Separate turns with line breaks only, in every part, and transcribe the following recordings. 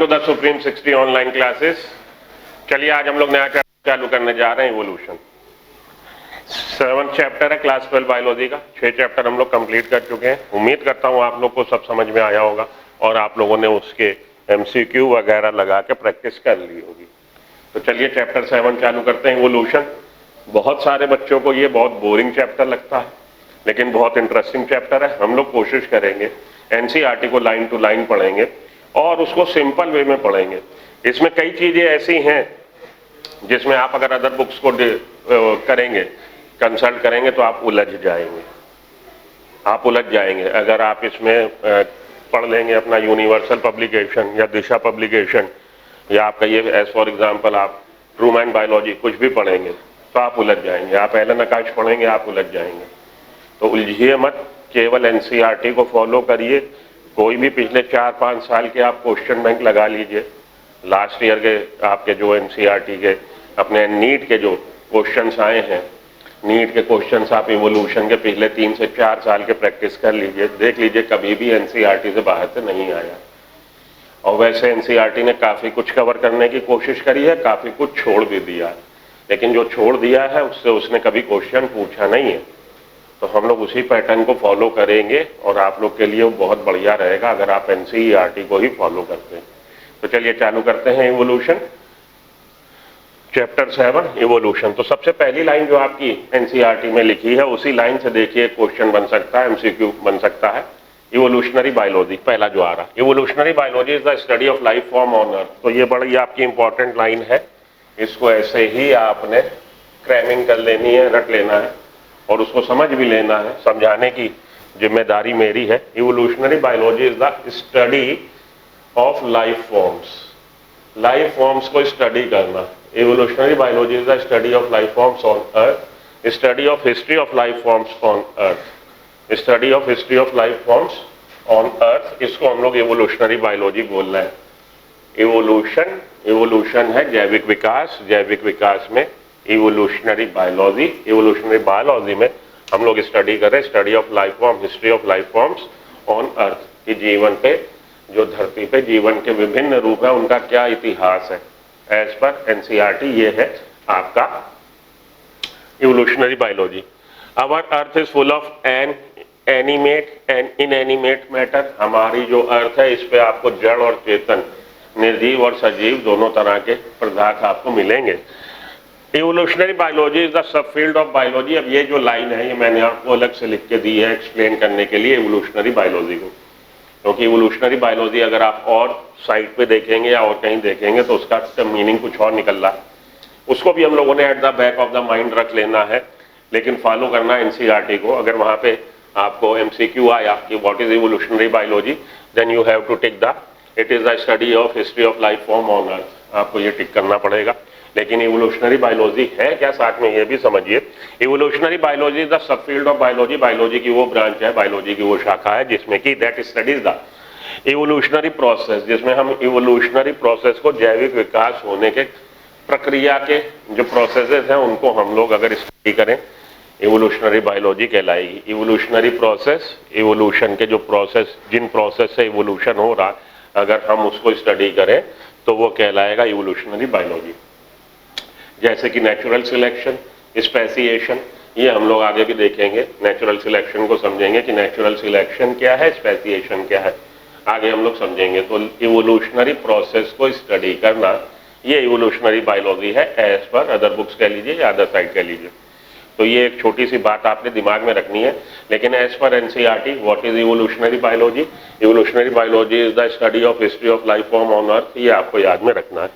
To the supreme 60 online classes. चलिए आज हम लोग नया चैप्टर चालू करने जा रहे हैं, इवोल्यूशन। 7th चैप्टर है क्लास 12 बायोलॉजी का। 6 चैप्टर हम लोग कंप्लीट कर चुके हैं। उम्मीद करता हूँ आप लोग को सब समझ में आया होगा और आप लोगों ने उसके MCQ वगैरह लगा के प्रैक्टिस कर ली होगी। तो चलिए चैप्टर 7 चालू करते हैं, इवोल्यूशन। बहुत सारे बच्चों को ये बहुत बोरिंग चैप्टर लगता है, लेकिन बहुत इंटरेस्टिंग चैप्टर है। हम लोग कोशिश करेंगे NCERT को लाइन टू लाइन पढ़ेंगे और उसको सिंपल वे में पढ़ेंगे। इसमें कई चीजें ऐसी हैं जिसमें आप अगर अदर बुक्स को करेंगे, कंसल्ट करेंगे तो आप उलझ जाएंगे। अगर आप इसमें पढ़ लेंगे अपना यूनिवर्सल पब्लिकेशन या दिशा पब्लिकेशन, या आपका ये एज फॉर एग्जांपल आप ट्रूमैन बायोलॉजी कुछ भी पढ़ेंगे तो आप उलझ जाएंगे। आप एलन आकाश पढ़ेंगे, आप उलझ जाएंगे। तो उलझिए मत, केवल NCERT को फॉलो करिए। कोई भी पिछले 4-5 साल के आप क्वेश्चन बैंक लगा लीजिए। लास्ट ईयर के आपके जो NCERT के अपने नीट के जो क्वेश्चंस आए हैं, नीट के क्वेश्चंस आप इवोल्यूशन के पिछले 3 से 4 साल के प्रैक्टिस कर लीजिए, देख लीजिए कभी भी NCERT से बाहर से नहीं आया। और वैसे NCERT ने काफ़ी कुछ कवर करने की कोशिश करी है, काफ़ी कुछ छोड़ भी दिया है, लेकिन जो छोड़ दिया है उससे उसने कभी क्वेश्चन पूछा नहीं है। तो हम लोग उसी पैटर्न को फॉलो करेंगे और आप लोग के लिए वो बहुत बढ़िया रहेगा अगर आप NCERT को ही फॉलो करते हैं। तो चलिए चालू करते हैं इवोल्यूशन, चैप्टर 7 इवोल्यूशन। तो सबसे पहली लाइन जो आपकी NCERT में लिखी है उसी लाइन से देखिए क्वेश्चन बन सकता है, MCQ बन सकता है। इवोल्यूशनरी बायोलॉजी पहला जो आ रहा, evolutionary biology is the study of life form on अर्थ। तो ये बड़ी आपकी इंपॉर्टेंट लाइन है, इसको ऐसे ही आपने क्रैमिंग कर लेनी है, रट लेना है और उसको समझ भी लेना है। समझाने की जिम्मेदारी मेरी है। Evolutionary biology is the study of life forms को स्टडी करना। Evolutionary biology is the study of life forms on earth, study of history of life forms on earth, study of history of life forms on earth. इसको हम लोग evolutionary biology बोल रहे हैं। Evolution है जैविक विकास, जैविक विकास में इवोल्यूशनरी बायोलॉजी में हम लोग स्टडी करें study of life form, history of life forms on earth, कि जीवन पे, जो धरती पे जीवन के विभिन्न रूप है उनका क्या इतिहास है। एज पर NCERT ये है आपका evolutionary biology. Our earth is full of animate and inanimate matter. हमारी जो अर्थ है इस पे आपको जड़ और चेतन, निर्जीव और सजीव दोनों तरह के पदार्थ आपको मिलेंगे। Evolutionary biology is the sub field of biology. अब ये जो लाइन है ये मैंने आपको अलग से लिख के दी है एक्सप्लेन करने के लिए इवोल्यूशनरी बायोलॉजी को, क्योंकि इवोल्यूशनरी बायोलॉजी अगर आप और साइट पे देखेंगे या और कहीं देखेंगे तो उसका मीनिंग कुछ और निकल रहा है। उसको भी हम लोगों ने at the back of the mind रख लेना है, लेकिन फॉलो करना है NCERT को। अगर वहाँ पे आपको MCQ आया कि what is evolutionary biology, then you have to tick the it is the study of history of life form on earth. आपको ये टिक करना पड़ेगा। लेकिन इवोल्यूशनरी बायोलॉजी है क्या, साथ में ये भी समझिए। Evolutionary biology is the sub field of biology. Biology की वो ब्रांच है, बायोलॉजी की वो शाखा है जिसमें कि that studies the evolutionary process, जिसमें हम इवोल्यूशनरी प्रोसेस को, जैविक विकास होने के प्रक्रिया के जो प्रोसेसेस हैं उनको हम लोग अगर स्टडी करें, इवोल्यूशनरी बायोलॉजी कहलाएगी। इवोल्यूशनरी प्रोसेस, इवोल्यूशन के जो प्रोसेस, जिन प्रोसेस से इवोल्यूशन हो रहा, अगर हम उसको स्टडी करें तो वो कहलाएगा इवोल्यूशनरी बायोलॉजी। जैसे कि नेचुरल सिलेक्शन, स्पेसिएशन, ये हम लोग आगे भी देखेंगे। नेचुरल सिलेक्शन को समझेंगे कि नेचुरल सिलेक्शन क्या है, स्पेसिएशन क्या है, आगे हम लोग समझेंगे। तो इवोल्यूशनरी प्रोसेस को स्टडी करना ये इवोल्यूशनरी बायोलॉजी है, एज पर अदर बुक्स कह लीजिए या अदर साइड कह लीजिए। तो ये एक छोटी सी बात आपने दिमाग में रखनी है। लेकिन एज पर NCERT what is evolutionary biology, evolutionary biology is the study of history of life form on earth, ये आपको याद में रखना है।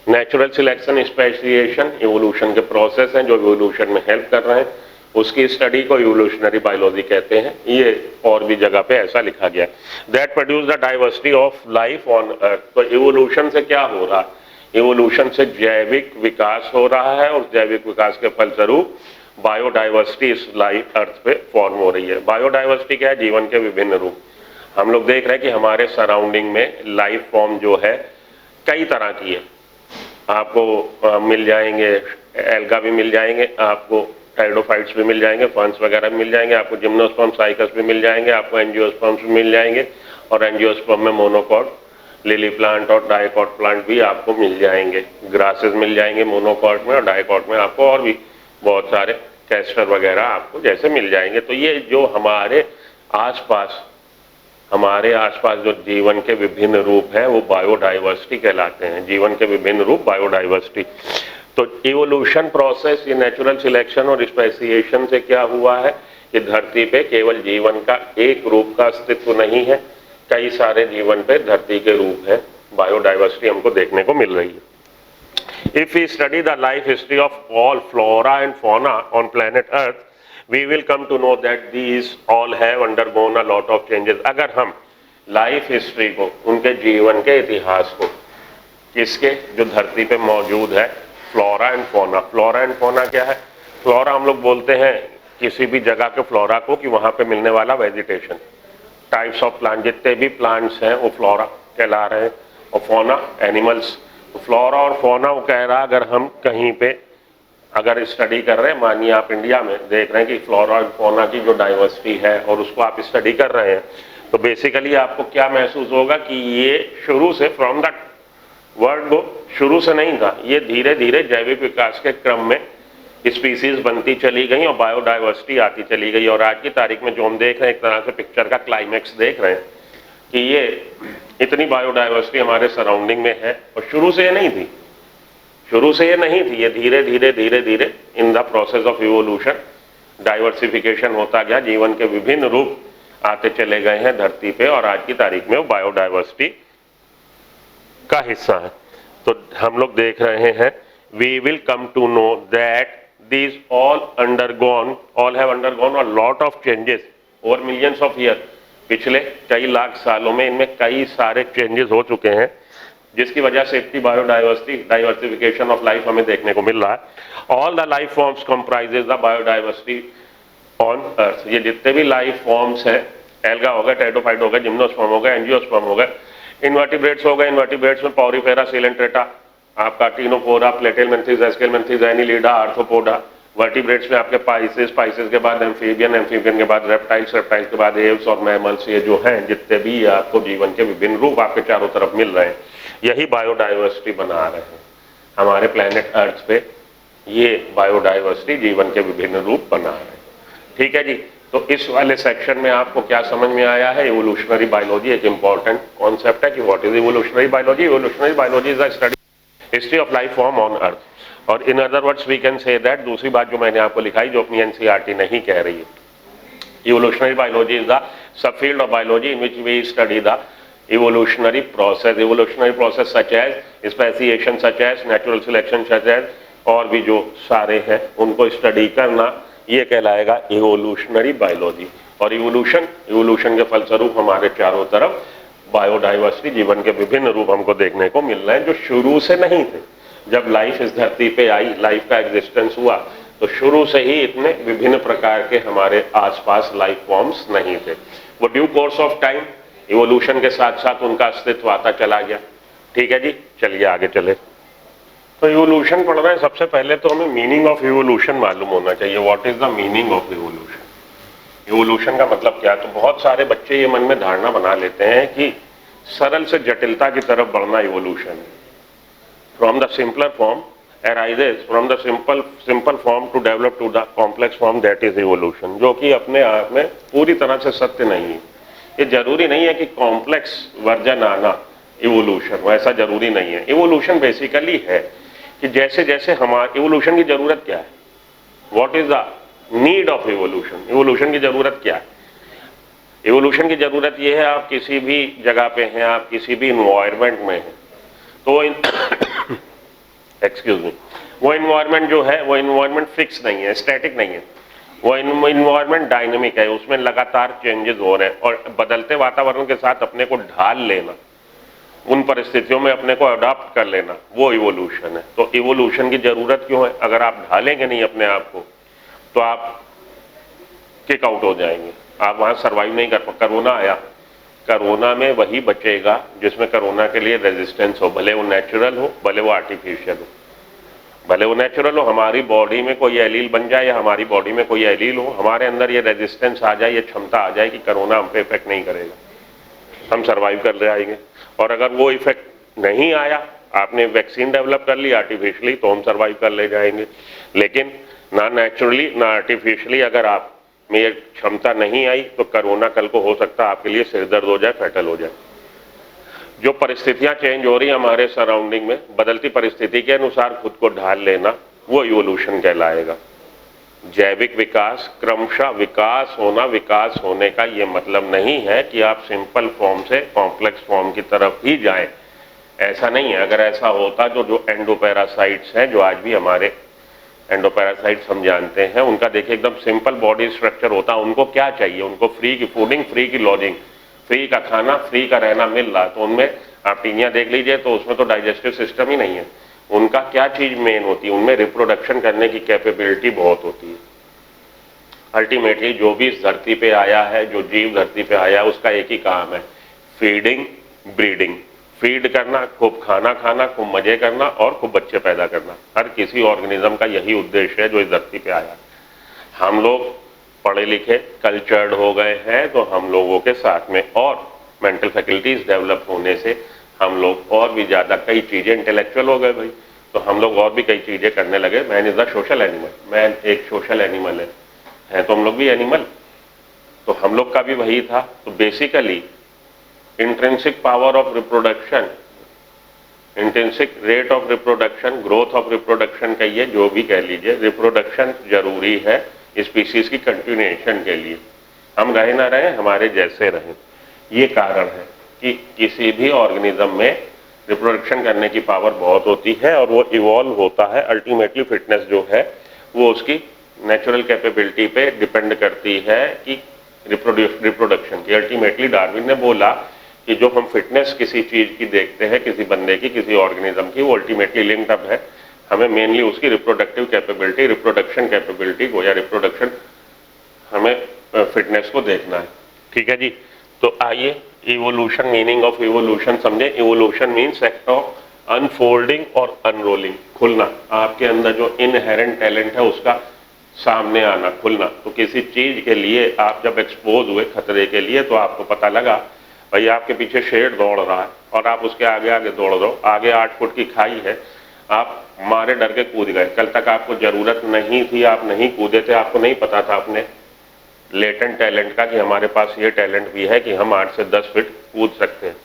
नेचुरल सिलेक्शन, स्पेसिएशन, इवोल्यूशन के प्रोसेस हैं जो इवोल्यूशन में हेल्प कर रहे हैं, उसकी स्टडी को इवोल्यूशनरी बायोलॉजी कहते हैं। ये और भी जगह पे ऐसा लिखा गया है। That produce the diversity of life on earth. तो इवोल्यूशन से क्या हो रहा है, इवोल्यूशन से जैविक विकास हो रहा है और जैविक विकास के फलस्वरूप बायोडाइवर्सिटी इस लाइफ अर्थ पे फॉर्म हो रही है। बायोडाइवर्सिटी क्या है, जीवन के विभिन्न रूप। हम लोग देख रहे हैं कि हमारे सराउंडिंग में लाइफ फॉर्म जो है कई तरह की है। आपको मिल जाएंगे, एल्गा भी मिल जाएंगे, आपको टाइडोफाइट्स भी मिल जाएंगे, फर्न्स वगैरह भी मिल जाएंगे, आपको जिम्नोस्पर्म साइकस भी मिल जाएंगे, आपको एंजियोस्पर्म्स भी मिल जाएंगे और एंजियोस्पर्म में मोनोकॉट लिली प्लांट और डाइकॉट प्लांट भी आपको मिल जाएंगे, ग्रासेस मिल जाएंगे मोनोकॉट में, और डाइकॉट में आपको और भी बहुत सारे कैस्टर वगैरह आपको जैसे मिल जाएंगे। तो ये जो हमारे आसपास जो जीवन के विभिन्न रूप हैं वो बायोडाइवर्सिटी कहलाते हैं। जीवन के विभिन्न रूप बायोडाइवर्सिटी। तो इवोल्यूशन प्रोसेस, ये नेचुरल सिलेक्शन और स्पेसिएशन से क्या हुआ है कि धरती पे केवल जीवन का एक रूप का अस्तित्व नहीं है, कई सारे जीवन पे धरती के रूप है। बायोडाइवर्सिटी हमको देखने को मिल रही है। If we study the life history of all flora and fauna on planet earth, we will come to know that these all have undergone a lot of changes। अगर हम लाइफ हिस्ट्री को, उनके जीवन के इतिहास को, किसके, जो धरती पे मौजूद है, flora and fauna. Flora and fauna क्या है? फ्लोरा हम लोग बोलते हैं किसी भी जगह के फ्लोरा को कि वहाँ पे मिलने वाला वेजिटेशन, टाइप्स ऑफ प्लांट, जितने भी प्लांट्स हैं वो फ्लोरा कहला रहे हैं, और फौना एनिमल्स। तो फ्लोरा और फौना वो कह रहा, अगर हम कहीं पे अगर स्टडी कर रहे हैं, मानिए आप इंडिया में देख रहे हैं कि फ्लोरा और फौना की जो डाइवर्सिटी है और उसको आप स्टडी कर रहे हैं, तो बेसिकली आपको क्या महसूस होगा कि ये शुरू से, फ्रॉम द वर्ड वो शुरू से नहीं था, ये धीरे धीरे जैविक विकास के क्रम में स्पीसीज बनती चली गई और बायोडाइवर्सिटी आती चली गई। और आज की तारीख में जो हम देख रहे हैं, एक तरह से पिक्चर का क्लाइमेक्स देख रहे हैं कि ये इतनी बायोडाइवर्सिटी हमारे सराउंडिंग में है, और शुरू से ये नहीं थी, ये धीरे धीरे in the process of evolution diversification होता गया, जीवन के विभिन्न रूप आते चले गए हैं धरती पे, और आज की तारीख में वो बायोडाइवर्सिटी का हिस्सा है। तो हम लोग देख रहे हैं, we will come to know that these all have undergone a lot of changes over millions of years। पिछले कई लाख सालों में इनमें कई सारे चेंजेस हो चुके हैं, जिसकी वजह से इतनी डाइवर्सिफिकेशन ऑफ लाइफ हमें देखने को मिल रहा है। All the life forms comprises the biodiversity on earth. ये जितने भी लाइफ फॉर्म्स हैं, एल्गा हो गया, टेट्रोफाइट हो गया, जिम्नोस्पर्म हो गया, एंजियोस्पर्म हो गया, इन्वर्टिब्रेट्स हो गए, इन्वर्टिब्रेट्स में पॉरीफेरा, सिलेंट्रेटा, आपका Ctenophora, Platyhelminthes, Aschelminthes, Annelida, Arthropoda. Vertebrates में आपके पाइसेस के बाद एम्फीबियन के बाद रेप्टाइल्स के बाद एव्स और मैमल्स। ये जो हैं जितने भी आपको जीवन के विभिन्न रूप आपके चारों तरफ मिल रहे हैं, यही बायोडाइवर्सिटी बना रहे हैं हमारे प्लेनेट अर्थ पे। ये बायोडाइवर्सिटी जीवन के विभिन्न रूप बना रहे हैं। ठीक है जी। तो इस वाले सेक्शन में आपको क्या समझ में आया है? इवोल्यूशनरी बायोलॉजी एक इंपॉर्टेंट कॉन्सेप्ट है कि what is evolutionary biology. Evolutionary biology is a study history of life form on earth. और in other words we can say that, दूसरी बात जो मैंने आपको लिखाई जो अपनी एनसीईआरटी नहीं कह रही है, evolutionary biology is the sub field of biology in which we study the evolutionary process such as speciation, such as natural selection, such as और भी जो सारे हैं उनको स्टडी करना, ये कहलाएगा इवोल्यूशनरी बायोलॉजी। और इवोल्यूशन के फलस्वरूप हमारे चारों तरफ बायोडाइवर्सिटी, जीवन के विभिन्न रूप हमको देखने को मिल रहे हैं जो शुरू से नहीं थे। जब लाइफ इस धरती पे आई, लाइफ का एग्जिस्टेंस हुआ, तो शुरू से ही इतने विभिन्न प्रकार के हमारे आसपास लाइफ फॉर्म्स नहीं थे। वो due course of time evolution के साथ साथ उनका अस्तित्व आता चला गया। ठीक है जी, चलिए आगे चले। तो इवोल्यूशन पढ़ रहे हैं, सबसे पहले तो हमें मीनिंग ऑफ इवोल्यूशन मालूम होना चाहिए। What is the meaning of evolution? Evolution का मतलब क्या? तो बहुत सारे बच्चे ये मन में धारणा बना लेते हैं कि सरल से जटिलता की तरफ बढ़ना इवोल्यूशन है। From the simpler form arises from the simple form to develop to the complex form, that is evolution, जो कि अपने आप में पूरी तरह से सत्य नहीं है। ये जरूरी नहीं है कि कॉम्प्लेक्स वर्जन आना इवोल्यूशन, वैसा जरूरी नहीं है। इवोल्यूशन बेसिकली है कि जैसे जैसे हमारे, इवोल्यूशन की जरूरत क्या है? What is the need of evolution? Evolution की जरूरत क्या है? इवोल्यूशन की जरूरत ये है, आप किसी भी जगह पे हैं, आप किसी भी इन्वायरमेंट में हैं, तो एक्सक्यूज मी, वो इन्वायरमेंट जो है वो इन्वायरमेंट फिक्स नहीं है, स्टैटिक नहीं है, वो इन्वायरमेंट डायनेमिक है, उसमें लगातार चेंजेस हो रहे हैं। और बदलते वातावरण के साथ अपने को ढाल लेना, उन परिस्थितियों में अपने को अडॉप्ट कर लेना, वो इवोल्यूशन है। तो इवोल्यूशन की जरूरत क्यों है? अगर आप ढालेंगे नहीं अपने आप को तो आप किक आउट हो जाएंगे, आप वहाँ सर्वाइव नहीं कर पाएंगे। कोरोना आया, कोरोना में वही बचेगा जिसमें कोरोना के लिए रेजिस्टेंस हो, भले वो नेचुरल हो, भले वो आर्टिफिशियल हो, भले वो नेचुरल हो, हमारी बॉडी में कोई एलील बन जाए या हमारी बॉडी में कोई एलील हो, हमारे अंदर ये रेजिस्टेंस आ जाए, ये क्षमता आ जाए कि कोरोना हम पे इफेक्ट नहीं करेगा। हम सर्वाइव कर ले आएंगे। और अगर वो इफेक्ट नहीं आया, आपने वैक्सीन डेवलप कर ली आर्टिफिशियली, तो हम सर्वाइव कर ले जाएंगे। लेकिन ना नेचुरली ना आर्टिफिशियली अगर आप में ये क्षमता नहीं आई तो कोरोना कल को हो सकता है आपके लिए सिर दर्द हो जाए, फैटल हो जाए। जो परिस्थितियां चेंज हो रही है हमारे सराउंडिंग में, बदलती परिस्थिति के अनुसार खुद को ढाल लेना, वो इवोल्यूशन कहलाएगा। जैविक विकास, क्रमशः विकास होना, विकास होने का ये मतलब नहीं है कि आप सिंपल फॉर्म से कॉम्प्लेक्स फॉर्म की तरफ ही जाएं। ऐसा नहीं है। अगर ऐसा होता तो जो एंडोपैरासाइट्स हैं, जो आज भी हमारे एंडोपैरासाइट्स हम जानते हैं, उनका देखिए एकदम सिंपल बॉडी स्ट्रक्चर होता। उनको क्या चाहिए? उनको फ्री की फूडिंग, फ्री की लॉजिंग, फ्री का खाना, फ्री का रहना मिल रहा। तो उनमें आप टीनिया देख लीजिए तो उसमें तो डाइजेस्टिव सिस्टम ही नहीं है। उनका क्या चीज मेन होती है? उनमें रिप्रोडक्शन करने की कैपेबिलिटी बहुत होती है। अल्टीमेटली जो भी इस धरती पे आया है, जो जीव धरती पे आया है, उसका एक ही काम है, फीडिंग, ब्रीडिंग। फीड करना, खूब खाना खाना, खूब मजे करना और खूब बच्चे पैदा करना। हर किसी ऑर्गेनिज्म का यही उद्देश्य है जो इस धरती पे आया। हम लोग पढ़े लिखे, कल्चर्ड हो गए हैं, तो हम लोगों के साथ में और मेंटल फैकल्टीज डेवलप होने से हम लोग और भी ज़्यादा कई चीज़ें इंटेलेक्चुअल हो गए भाई। तो हम लोग और भी कई चीज़ें करने लगे। Man is the social animal, man एक सोशल एनिमल है तो हम लोग भी एनिमल। तो हम लोग का भी वही था। तो basically intrinsic power of reproduction, intrinsic rate of reproduction, growth of reproduction कहिए, जो भी कह लीजिए, रिप्रोडक्शन जरूरी है स्पीसीज की कंटिन्यूएशन के लिए। हम रहे ना रहे, हमारे जैसे रहें। ये कारण है कि किसी भी ऑर्गेनिज्म में रिप्रोडक्शन करने की पावर बहुत होती है और वो इवॉल्व होता है। अल्टीमेटली फिटनेस जो है वो उसकी नेचुरल कैपेबिलिटी पे डिपेंड करती है कि रिप्रोडक्शन की। अल्टीमेटली डार्विन ने बोला कि जो हम फिटनेस किसी चीज़ की देखते हैं, किसी बंदे की, किसी ऑर्गेनिज्म की, वो अल्टीमेटली लिंक्ड अप है। हमें मेनली उसकी रिप्रोडक्टिव कैपेबिलिटी, रिप्रोडक्शन कैपेबिलिटी को या रिप्रोडक्शन, हमें फिटनेस को देखना है। ठीक है जी। तो आइए इवोल्यूशन, मीनिंग ऑफ इवोल्यूशन समझे। Evolution means act of unfolding और अनरोलिंग, खुलना। आपके अंदर जो इनहेरेंट टैलेंट है उसका सामने आना, खुलना। तो किसी चीज के लिए आप जब एक्सपोज हुए खतरे के लिए, तो आपको पता लगा भाई आपके पीछे शेर दौड़ रहा है और आप उसके आगे आगे दौड़ रहे हो। आगे 8 फुट की खाई है, आप मारे डर के कूद गए। कल तक आपको जरूरत नहीं थी, आप नहीं कूदे थे, आपको नहीं पता था अपने लेटेंट टैलेंट का कि हमारे पास ये टैलेंट भी है कि हम 8 से 10 फीट कूद सकते हैं।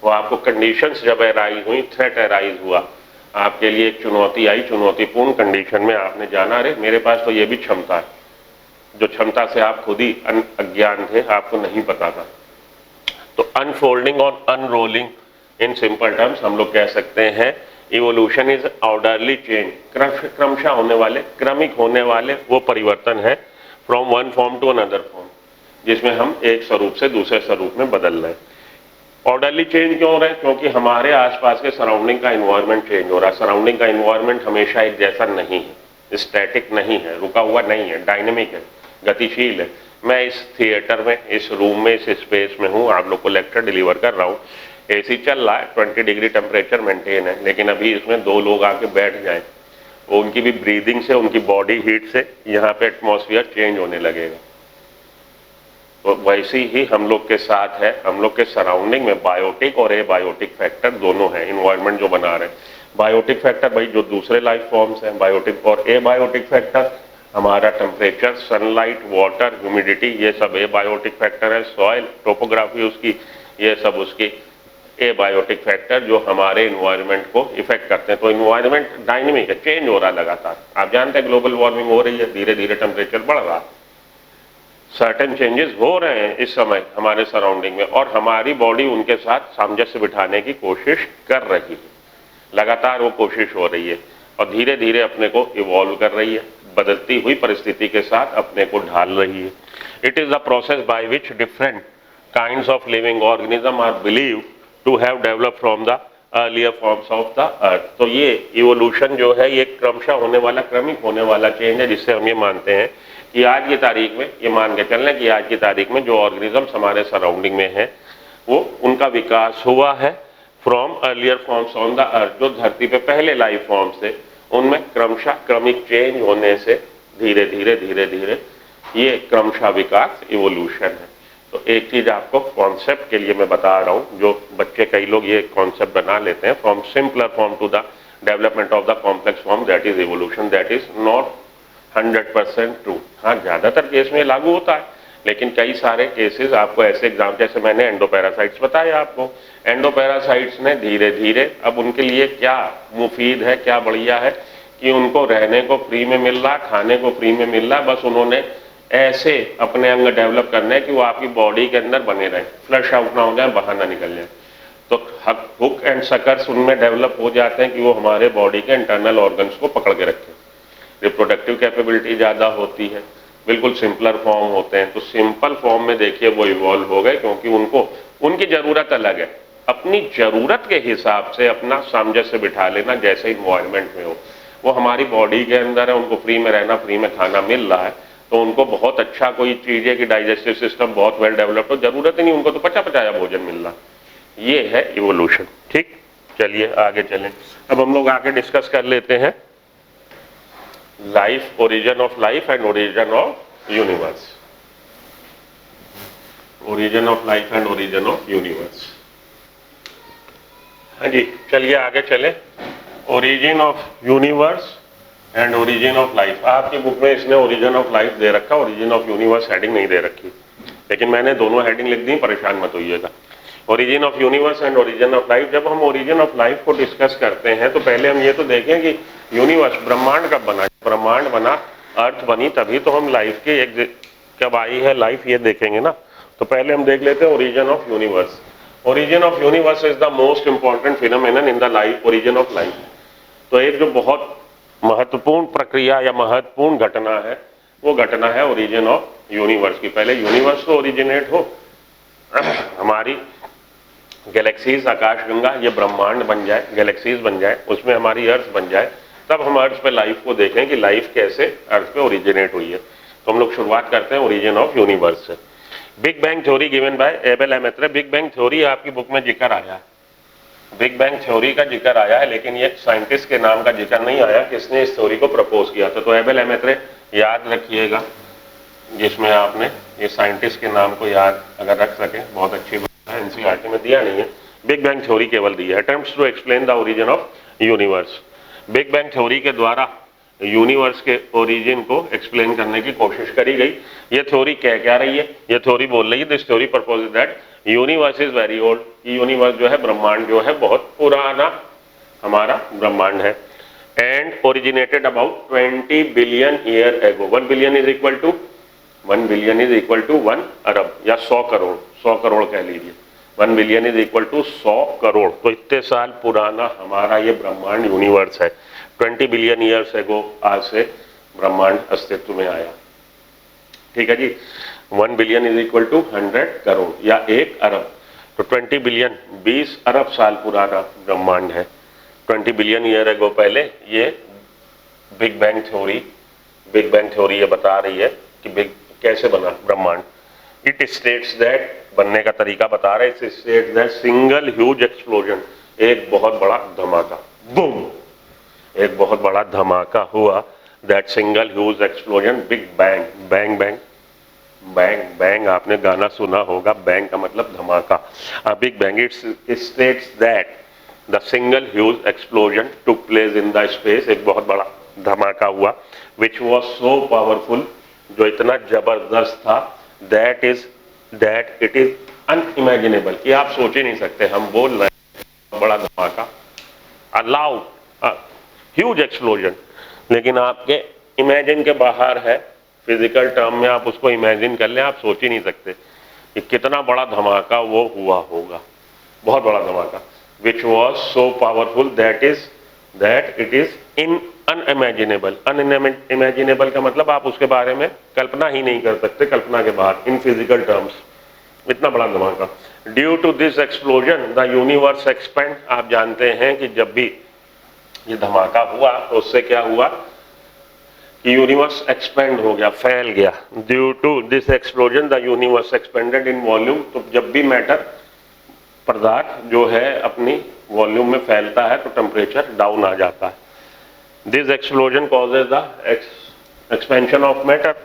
वो आपको कंडीशंस जब अराइज हुई, थ्रेट अराइज हुआ, आपके लिए एक चुनौती आई, चुनौतीपूर्ण कंडीशन में आपने जाना, अरे मेरे पास तो ये भी क्षमता है, जो क्षमता से आप खुद ही अज्ञान थे, आपको नहीं पता था। तो अनफोल्डिंग और अनरोलिंग, इन सिंपल टर्म्स हम लोग कह सकते हैं इवोल्यूशन इज ऑर्डरली चेंज, क्रमशः होने वाले, क्रमिक होने वाले वो परिवर्तन है from one form to another form, जिसमें हम एक स्वरूप से दूसरे स्वरूप में बदल रहे हैं। ऑर्डरली चेंज क्यों हो रहे हैं? क्योंकि हमारे आसपास के सराउंडिंग का इन्वायरमेंट चेंज हो रहा है। सराउंडिंग का इन्वायरमेंट हमेशा एक जैसा नहीं है, स्टैटिक नहीं है, रुका हुआ नहीं है, डायनेमिक है, गतिशील है। मैं इस थिएटर में, इस रूम में, इस स्पेस में हूँ, आप लोग को लेक्चर डिलीवर कर रहा हूँ, एसी चल रहा है, 20 डिग्री टेम्परेचर मेंटेन है, लेकिन अभी इसमें 2 लोग आके बैठ जाएं, उनकी भी ब्रीदिंग से, उनकी बॉडी हीट से यहाँ पे एटमॉस्फेयर चेंज होने लगेगा। तो वैसे ही हम लोग के साथ है, हम लोग के सराउंडिंग में बायोटिक और एबायोटिक फैक्टर दोनों हैं, इन्वायरमेंट जो बना रहे हैं। बायोटिक फैक्टर भाई जो दूसरे लाइफ फॉर्म्स हैं, बायोटिक, और एबायोटिक फैक्टर हमारा टेम्परेचर, सनलाइट, वाटर, ह्यूमिडिटी, ये सब एबायोटिक फैक्टर है। सॉइल, टोपोग्राफी उसकी, ये सब उसकी एबायोटिक फैक्टर जो हमारे इन्वायरमेंट को इफेक्ट करते हैं। तो इन्वायरमेंट डायनेमिक है, चेंज हो रहा है लगातार। आप जानते हैं ग्लोबल वार्मिंग हो रही है, धीरे धीरे टेम्परेचर बढ़ रहा है, सर्टेन चेंजेस हो रहे हैं इस समय हमारे सराउंडिंग में, और हमारी बॉडी उनके साथ सामंजस्य बिठाने की कोशिश कर रही है। लगातार वो कोशिश हो रही है और धीरे धीरे अपने को इवॉल्व कर रही है, बदलती हुई परिस्थिति के साथ अपने को ढाल रही है। It is the process by which different kinds of living organism are believe to have develop from the earlier forms of the earth. तो ये इवोल्यूशन जो है ये क्रमशः होने वाला, क्रमिक होने वाला चेंज है, जिससे हम ये मानते हैं कि आज की तारीख में, ये मान के चल रहे हैं कि आज की तारीख में जो ऑर्गेनिजम्स हमारे सराउंडिंग में है वो उनका विकास हुआ है from earlier forms on the earth. जो धरती पे पहले लाइफ फॉर्म्स थे उनमें क्रमशः क्रमिक चेंज होने से धीरे धीरे धीरे धीरे ये क्रमशः विकास इवोल्यूशन है। तो एक चीज आपको कॉन्सेप्ट के लिए मैं बता रहा हूं, जो बच्चे कई लोग ये कॉन्सेप्ट बना लेते हैं, from simpler form to the development of the complex form, that is evolution, that is not 100% true. हाँ, ज्यादातर केस में लागू होता है, लेकिन कई सारे केसेस आपको ऐसे एग्जाम, जैसे मैंने एंडोपैरासाइट्स बताया आपको, एंडोपैरासाइट्स ने धीरे धीरे अब उनके लिए क्या मुफीद है, क्या बढ़िया है कि उनको रहने को फ्री में मिल रहा, खाने को फ्री में मिल रहा, बस उन्होंने ऐसे अपने अंग डेवलप करने हैं कि वो आपकी बॉडी के अंदर बने रहें, फ्लश आउट ना हो जाए, बाहर ना निकल जाए। तो हुक एंड सकर्स उनमें डेवलप हो जाते हैं कि वो हमारे बॉडी के इंटरनल ऑर्गन्स को पकड़ के रखें। रिप्रोडक्टिव कैपेबिलिटी ज़्यादा होती है, बिल्कुल सिंपलर फॉर्म होते हैं। तो सिंपल फॉर्म में देखिए वो इवॉल्व हो गए, क्योंकि उनको उनकी ज़रूरत अलग है। अपनी ज़रूरत के हिसाब से अपना सामंजस्य बिठा लेना, जैसे इन्वायरमेंट में हो, वो हमारी बॉडी के अंदर है, उनको फ्री में रहना, फ्री में खाना मिल रहा है, तो उनको बहुत अच्छा कोई चीज़ है कि डाइजेस्टिव सिस्टम बहुत वेल डेवलप्ड हो, जरूरत ही नहीं, उनको तो पचा पचाया भोजन मिल रहा। ये है इवोल्यूशन। ठीक, चलिए आगे चलें। अब हम लोग आगे डिस्कस कर लेते हैं life, origin of life and origin of universe. Origin of life and origin of universe. हाँ जी, चलिए आगे चलें। Origin of universe and origin of life. आपकी बुक में इसने ओरिजिन ऑफ लाइफ दे रखा, ओरिजिन ऑफ यूनिवर्स हेडिंग नहीं दे रखी, लेकिन मैंने दोनों हेडिंग लिख दी, परेशान मत होइएगा। Origin of universe and origin of life. जब हम ओरिजिन ऑफ लाइफ को डिस्कस करते हैं तो पहले हम ये तो देखें कि यूनिवर्स, ब्रह्मांड कब बना। ब्रह्मांड बना, अर्थ बनी, तभी तो हम लाइफ के एक कब आई है लाइफ, ये देखेंगे ना। तो पहले हम देख लेते हैं origin of universe. Origin of universe is the most important phenomenon in the life, origin of life. तो एक जो बहुत महत्वपूर्ण प्रक्रिया या महत्वपूर्ण घटना है, वो घटना है ओरिजिन ऑफ यूनिवर्स की। पहले यूनिवर्स तो ओरिजिनेट हो, हमारी गैलेक्सीज, आकाशगंगा, ये ब्रह्मांड बन जाए, गैलेक्सीज बन जाए, उसमें हमारी अर्थ बन जाए, तब हम अर्थ पे लाइफ को देखें कि लाइफ कैसे अर्थ पे ओरिजिनेट हुई है। तो हम लोग शुरुआत करते हैं ओरिजिन ऑफ यूनिवर्स से। Big bang theory given by Abbe Lemaitre. Big bang theory आपकी बुक में जिक्र आया है, बिग बैंग थ्योरी का जिक्र आया है, लेकिन ये साइंटिस्ट के नाम का जिक्र नहीं आया किसने इस थ्योरी को प्रपोज किया था। तो एबेल एमेत्रे याद रखिएगा, जिसमें आपने ये साइंटिस्ट के नाम को याद अगर रख सके बहुत अच्छी बात है। एनसीईआरटी में दिया नहीं है, बिग बैंग थ्योरी केवल दी है। Attempts to explain the origin of universe. Big bang theory के द्वारा यूनिवर्स के ओरिजिन को एक्सप्लेन करने की कोशिश करी गई। ये थ्योरी कह क्या रही है, ये थ्योरी बोल रही है, this theory proposes that universe is very old. Universe जो है, ब्रह्मांड जो है, बहुत पुराना हमारा ब्रह्मांड है। And originated about 20 billion year ago. 1 billion is equal to 1 billion is equal to 1 अरब या 100 करोड़, 100 करोड़ कह लीजिए। 1 billion is equal to 100 crore. तो इतने साल पुराना हमारा ये ब्रह्मांड यूनिवर्स है। 20 बिलियन ईयर्स एगो आज से ब्रह्मांड अस्तित्व में आया। ठीक है जी। 1 billion is equal to 100 crore या 1 अरब। तो 20 बिलियन 20 अरब साल पुराना ब्रह्मांड है। 20 बिलियन ईयर एगो पहले ये बिग बैंग थ्योरी ये बता रही है कि बिग कैसे बना ब्रह्मांड। इट स्टेट्स दैट, बनने का तरीका बता रहा है, it states that single huge explosion, एक बहुत बड़ा धमाका, बूम, एक बहुत बड़ा धमाका हुआ। That single huge explosion, big bang, bang bang bang bang, आपने गाना सुना होगा, बैंग का मतलब धमाका। Big bang, it states that the single huge explosion took place in the space, एक बहुत बड़ा धमाका हुआ, विच वॉज सो पावरफुल, जो इतना जबरदस्त था, दैट इट इज अनइमेजिनेबल, कि आप सोच ही नहीं सकते। हम बोल रहे हैं बड़ा धमाका, अलाउड ह्यूज एक्सप्लोजन, लेकिन आपके इमेजिन के बाहर है। फिजिकल टर्म में आप उसको इमेजिन कर लें, आप सोच ही नहीं सकते कि कितना बड़ा धमाका वो हुआ होगा, बहुत बड़ा धमाका। Which was so powerful that it is in unimaginable. Unimaginable का मतलब आप उसके बारे में कल्पना ही नहीं कर सकते, कल्पना के बाहर, इन फिजिकल टर्म्स, इतना बड़ा धमाका। Due to this explosion the universe expand. आप जानते हैं कि जब भी ये धमाका हुआ तो उससे क्या हुआ कि यूनिवर्स एक्सपेंड हो गया, फैल गया। Due to this explosion the universe expanded in volume. तो जब भी मैटर, पदार्थ जो है, अपनी वॉल्यूम में फैलता है तो टेम्परेचर डाउन आ जाता है। This explosion causes the expansion of matter.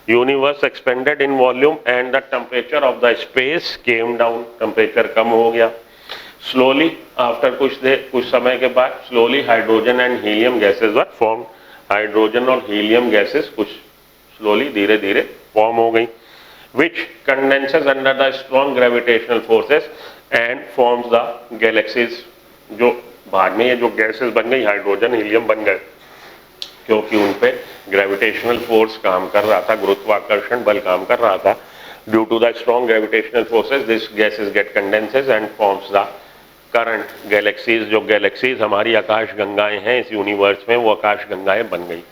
Universe expanded in volume and the temperature of the space came down, temperature कम हो गया। स्लोली आफ्टर कुछ समय के बाद slowly hydrogen and helium gases were form, hydrogen और हीलियम गैसेस कुछ slowly धीरे धीरे फॉर्म हो गई, which condenses under the strong gravitational forces and forms the galaxies। जो बाद में ये जो गैसेस बन गई हाइड्रोजन हीलियम बन गए क्योंकि उन पे ग्रेविटेशनल फोर्स काम कर रहा था, गुरुत्वाकर्षण बल काम कर रहा था। Due to the strong gravitational forces this gases get condenses and forms the current galaxies. जो गैलेक्सीज हमारी आकाश गंगाएं हैं इस यूनिवर्स में, वो आकाश गंगाएं बन गई।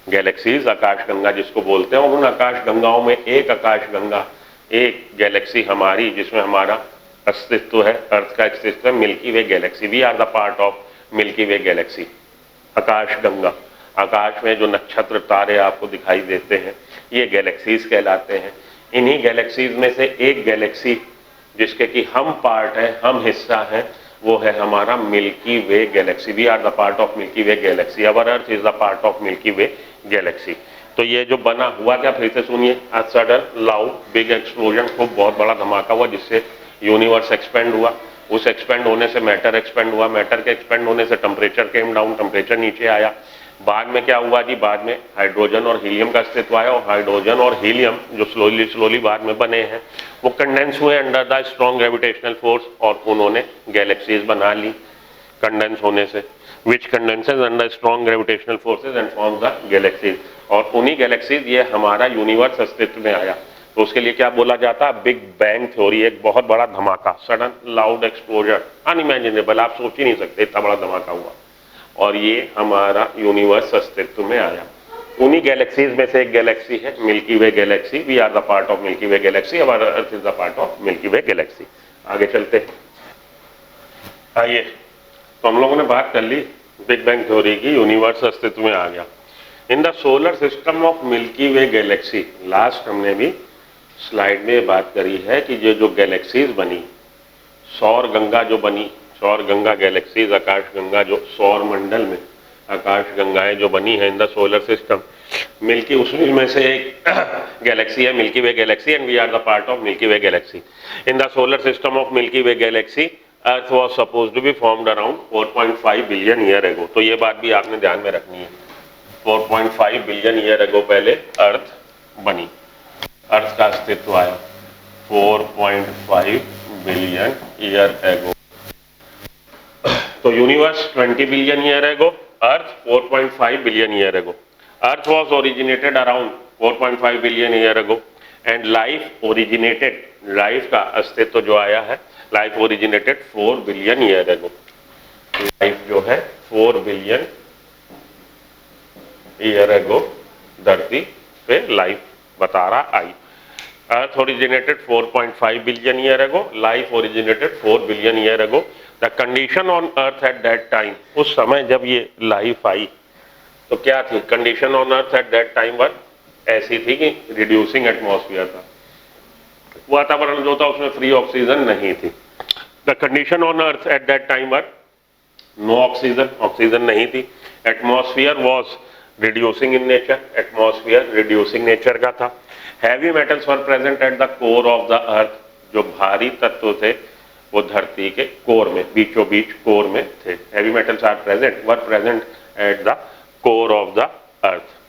गैलेक्सीज आकाश गंगा जिसको बोलते हैं, और उन आकाश गंगाओं में एक आकाश गंगा, एक गैलेक्सी हमारी जिसमें हमारा अस्तित्व है, अर्थ का अस्तित्व है, milky way galaxy. We are the part of milky way galaxy. आकाश गंगा, आकाश में जो नक्षत्र तारे आपको दिखाई देते हैं ये गैलेक्सीज कहलाते हैं। इन्हीं गैलेक्सीज में से एक गैलेक्सी जिसके कि हम पार्ट है, हम हिस्सा है, वो है हमारा Milky way galaxy. We are the part of milky way galaxy, our earth is the part of milky way galaxy. तो ये जो बना हुआ क्या, फिर से सुनिए। A sudden loud big explosion, खूब बहुत बड़ा धमाका हुआ जिससे यूनिवर्स एक्सपेंड हुआ। उस एक्सपेंड होने से मैटर एक्सपेंड हुआ, मैटर के एक्सपेंड होने से टेम्परेचर केम डाउन, टेम्परेचर नीचे आया। बाद में क्या हुआ जी, बाद में हाइड्रोजन और हीलियम का अस्तित्व आया, और हाइड्रोजन और हीलियम जो स्लोली बाद में बने हैं वो कंडेंस हुए under the strong gravitational force, और उन्होंने गैलेक्सीज बना ली कंडेंस होने से, which condenses under strong gravitational forces and form the galaxies. और उन्हीं गैलेक्सीज, ये हमारा यूनिवर्स अस्तित्व में आया। तो उसके लिए क्या बोला जाता है, बिग बैंग थ्योरी, एक बहुत बड़ा धमाका, सडन लाउड एक्सप्लोजन, अनइमेजिनेबल, आप सोच ही नहीं सकते इतना बड़ा धमाका हुआ, और ये हमारा यूनिवर्स अस्तित्व में आया। उन्हीं गैलेक्सीज में से एक गैलेक्सी है milky way galaxy. We are the part of milky way galaxy, our earth is the part of milky way galaxy. आगे चलते हैं, आइए। तो हम लोगों ने बात कर ली बिग बैंग थ्योरी की, यूनिवर्स अस्तित्व में आ गया। इन the solar system of milky way Galaxy, last हमने भी स्लाइड में बात करी है कि ये जो गैलेक्सीज बनी, सौर गंगा जो बनी, सौर गंगा गैलेक्सीज, आकाश गंगा जो सौर मंडल में आकाश गंगाएं जो बनी है in the solar system, Milky उसमें में से एक गैलेक्सी है milky way galaxy, and we are the part of milky way galaxy. In the solar system of milky way galaxy earth was suppose to be formed around 4.5 billion year ago. तो ये बात भी आपने ध्यान में रखनी है, 4.5 बिलियन ईयर एगो पहले अर्थ बनी, अर्थ का अस्तित्व आया 4.5 बिलियन ईयर एगो। तो यूनिवर्स 20 बिलियन ईयर एगो, अर्थ 4.5 बिलियन ईयर एगो। अर्थ was originated around 4.5 billion year एगो, एंड लाइफ ओरिजिनेटेड, लाइफ का अस्तित्व जो आया है, life originated 4 billion year ago. Life जो है 4 बिलियन ईयर एगो धरती पे लाइफ बता रहा आई। Earth originated 4.5 billion year ago, life originated 4 billion year ago. The condition on earth at that time, उस समय जब ये लाइफ आई तो क्या थी condition on earth at that time were, ऐसी थी कि रिड्यूसिंग एटमॉस्फेयर था, वातावरण जो था उसमें फ्री ऑक्सीजन नहीं थी। The condition on earth at that time were no oxygen, oxygen नहीं थी। Atmosphere was reducing in nature, atmosphere reducing nature का था। Heavy metals were present at the core of the earth, जो भारी तत्व थे वो धरती के कोर में, बीचों बीच कोर में थे। Heavy metals are present, were present at the core of the earth.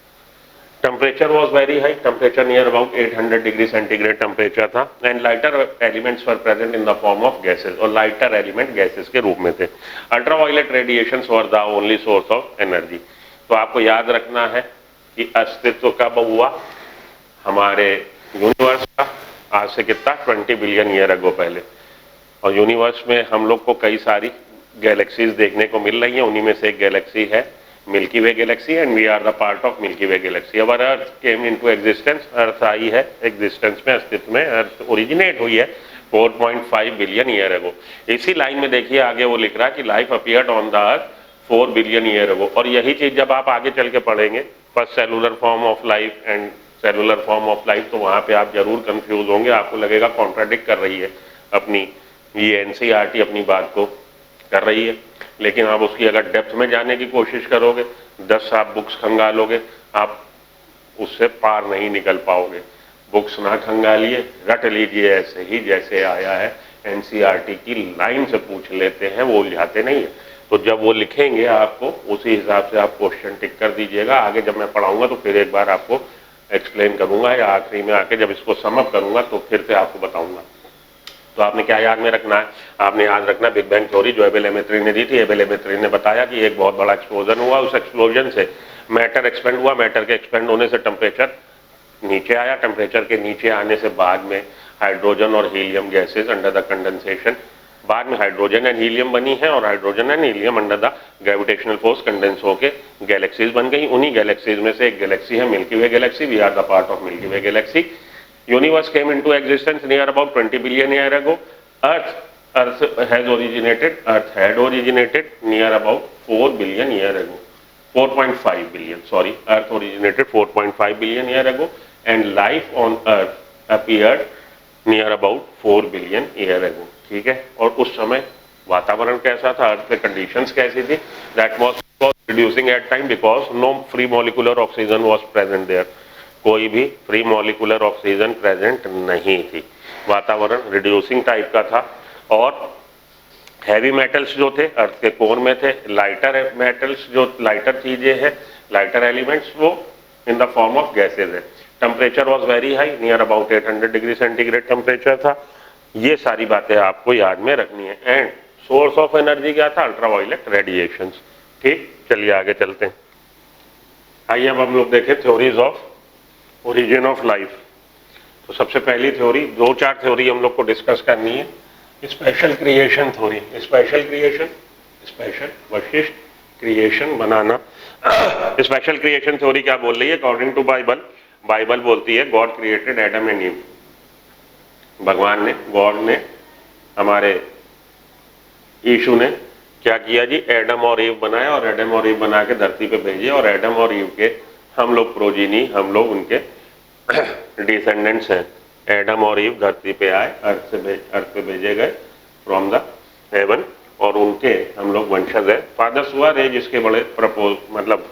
Temperature was very high, temperature near about 800 degree centigrade temperature था, and lighter elements were present in the form of gases, और lighter element gases के रूप में थे। Ultraviolet radiations were the only source of energy. तो आपको याद रखना है कि अस्तित्व कब हुआ हमारे यूनिवर्स का, आज से कितना 20 बिलियन ईयर अगो पहले। और यूनिवर्स में हम लोग को कई सारी गैलेक्सीज देखने को मिल रही हैं, उन्हीं में से एक गैलेक्सी है milky way galaxy, and we are the part of milky way galaxy. Our earth came into existence, earth आई है एग्जिस्टेंस में, अस्तित्व में, अर्थ ओरिजिनेट हुई है 4.5 बिलियन ईयर अगो। इसी लाइन में देखिए आगे वो लिख रहा है कि life appeared on the earth 4 billion year ago. और यही चीज जब आप आगे चल के पढ़ेंगे first cellular form of life and cellular form of life, तो वहाँ पे आप जरूर कंफ्यूज होंगे, आपको लगेगा कॉन्ट्राडिक्ट कर रही है अपनी ये एनसीईआरटी अपनी बात को कर रही है। लेकिन आप उसकी अगर डेप्थ में जाने की कोशिश करोगे, 10 आप बुक्स खंगालोगे, आप उससे पार नहीं निकल पाओगे। बुक्स ना खंगालिए, रट लीजिए ऐसे ही जैसे आया है। एनसीईआरटी की लाइन से पूछ लेते हैं, वो उलझाते नहीं है। तो जब वो लिखेंगे आपको उसी हिसाब से आप क्वेश्चन टिक कर दीजिएगा। आगे जब मैं पढ़ाऊंगा तो फिर एक बार आपको एक्सप्लेन करूंगा, या आखिरी में आके जब इसको समअप करूंगा तो फिर से आपको बताऊंगा। तो आपने क्या याद में रखना है? आपने याद रखना बिग बैंग थ्योरी जो एबेल एमेट्री ने दी थी। एबेल एमेट्री ने बताया कि एक बहुत बड़ा एक्सप्लोजन हुआ, उस एक्सप्लोजन से मैटर एक्सपेंड हुआ, मैटर के एक्सपेंड होने से टेम्परेचर नीचे आया, टेम्परेचर के नीचे आने से बाद में हाइड्रोजन और helium gases under the condensation, बाद में हाइड्रोजन एंड हीलियम बनी है, और hydrogen and helium under the gravitational force condense होके गैलेक्सीज बन गई। उन्हीं गैलेक्सीज में से एक गैलेक्सी है milky way galaxy. We are the part of milky way galaxy. Universe came into existence near about 20 billion year ago. Earth had originated near about 4 billion year ago. 4.5 billion, sorry. Earth originated 4.5 billion year ago, and life on Earth appeared near about 4 billion year ago. ठीक है? और उस समय वातावरण कैसा था, अर्थ पे conditions कैसी थी? That was reducing at time because no free molecular oxygen was present there. कोई भी फ्री मॉलिकुलर ऑक्सीजन प्रेजेंट नहीं थी। वातावरण रिड्यूसिंग टाइप का था, और हैवी मेटल्स जो थे अर्थ के कोर में थे। लाइटर मेटल्स जो लाइटर चीजें हैं, लाइटर एलिमेंट्स, वो in the form of gases है। Temperature was very high, near about 800 degree centigrade temperature था। ये सारी बातें आपको याद में रखनी है। एंड सोर्स ऑफ एनर्जी क्या था? Ultraviolet radiations. ठीक, चलिए आगे चलते हैं। आइए अब हम लोग देखें theories of origin of life. तो सबसे पहली थ्योरी, दो चार थ्योरी हम लोग को डिस्कस करनी है। Special creation theory, special creation, special वशिष्ठ क्रिएशन बनाना। स्पेशल क्रिएशन थ्योरी क्या बोल रही है? अकॉर्डिंग टू बाइबल, बाइबल बोलती है God created Adam and ewe. भगवान ने, गॉड ने, हमारे यीशु ने क्या किया जी? एडम और ईव बनाया, और एडम और ईव बना के धरती पे भेजे, और एडम और ईव के हम लोग प्रोजीनी, हम लोग उनके डिसेंडेंट्स हैं। एडम और ईव धरती पे आए, अर्थ पे भेजे गए फ्रॉम द हेवन, और उनके हम लोग वंशज हैं। फादर सुआरेज इसके बड़े प्रपोज मतलब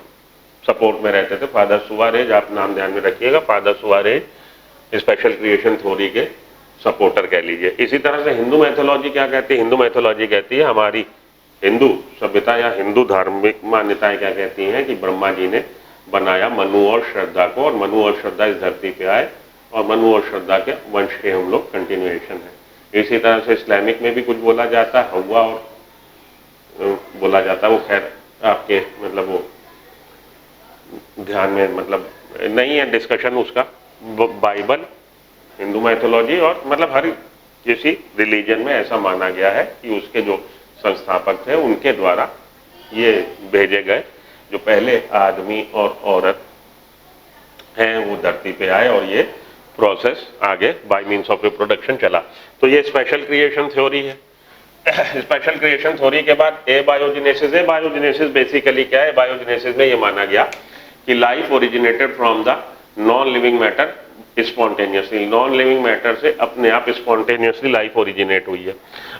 सपोर्ट में रहते थे। फादर सुआरेज, आप नाम ध्यान में रखिएगा, father Suarez special creation theory के सपोर्टर कह लीजिए। इसी तरह से हिंदू मैथोलॉजी क्या कहती है? हिंदू मैथोलॉजी कहती है, हमारी हिंदू सभ्यता या हिंदू धार्मिक मान्यताएं क्या कहती हैं कि ब्रह्मा जी ने बनाया मनु और श्रद्धा को, और मनु और श्रद्धा इस धरती पे आए, और मनु और श्रद्धा के वंश के हम लोग कंटिन्यूएशन है। इसी तरह से इस्लामिक में भी कुछ बोला जाता है, हव्वा और बोला जाता है, वो खैर आपके मतलब वो ध्यान में मतलब नहीं है डिस्कशन उसका। बाइबल, हिंदू मैथोलॉजी, और मतलब हर किसी रिलीजन में ऐसा माना गया है कि उसके जो संस्थापक थे उनके द्वारा ये भेजे गए जो पहले आदमी और औरत हैं वो धरती पे आए, और ये प्रोसेस आगे बाय मीन्स ऑफ रिप्रोडक्शन चला। तो ये स्पेशल क्रिएशन थ्योरी है। स्पेशल क्रिएशन थ्योरी के बाद ए बायोजेनेसिस है। बायोजेनेसिस बेसिकली क्या है? बायोजेनेसिस में ये माना गया कि life originated from the non living matter spontaneously. Non living matter से अपने आप स्पॉन्टेनियसली लाइफ ओरिजिनेट हुई है।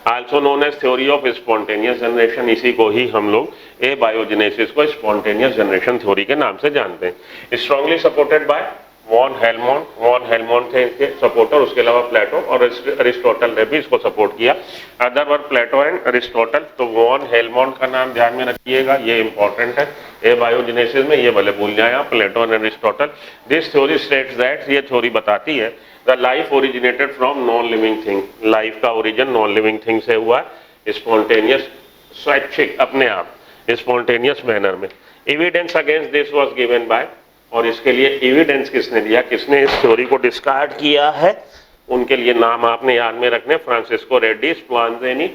Also known as theory of spontaneous generation. इसी को ही हम लोग ए बायोजेनेसिस को स्पॉन्टेनियस जनरेशन थ्योरी के नाम से जानते हैं। Strongly supported by Von Helmont. Von Helmont थे इनके सपोर्टर, उसके अलावा प्लेटो और अरिस्टोटल ने भी इसको सपोर्ट किया। Other were Plato and Aristotle. तो वॉन हेलमोंट का नाम ध्यान में रखिएगा, ये इंपॉर्टेंट है ए बायोजेनेसिस में, ये भले भूल जाए आप, Plato and Aristotle. This theory states that, ये थ्योरी बताती है the life originated from non living thing. Life का ओरिजिन नॉन लिविंग थिंग से हुआ, स्पॉन्टेनियस, स्वैच्छिक, अपने आप, स्पॉन्टेनियस मैनर में। Evidence against this was given by, और इसके लिए एविडेंस किसने दिया, किसने इस थ्योरी को डिस्कार्ड किया है, उनके लिए नाम आपने याद में रखने, फ्रांसिस्को रेड्डी, स्प्लांजेनी,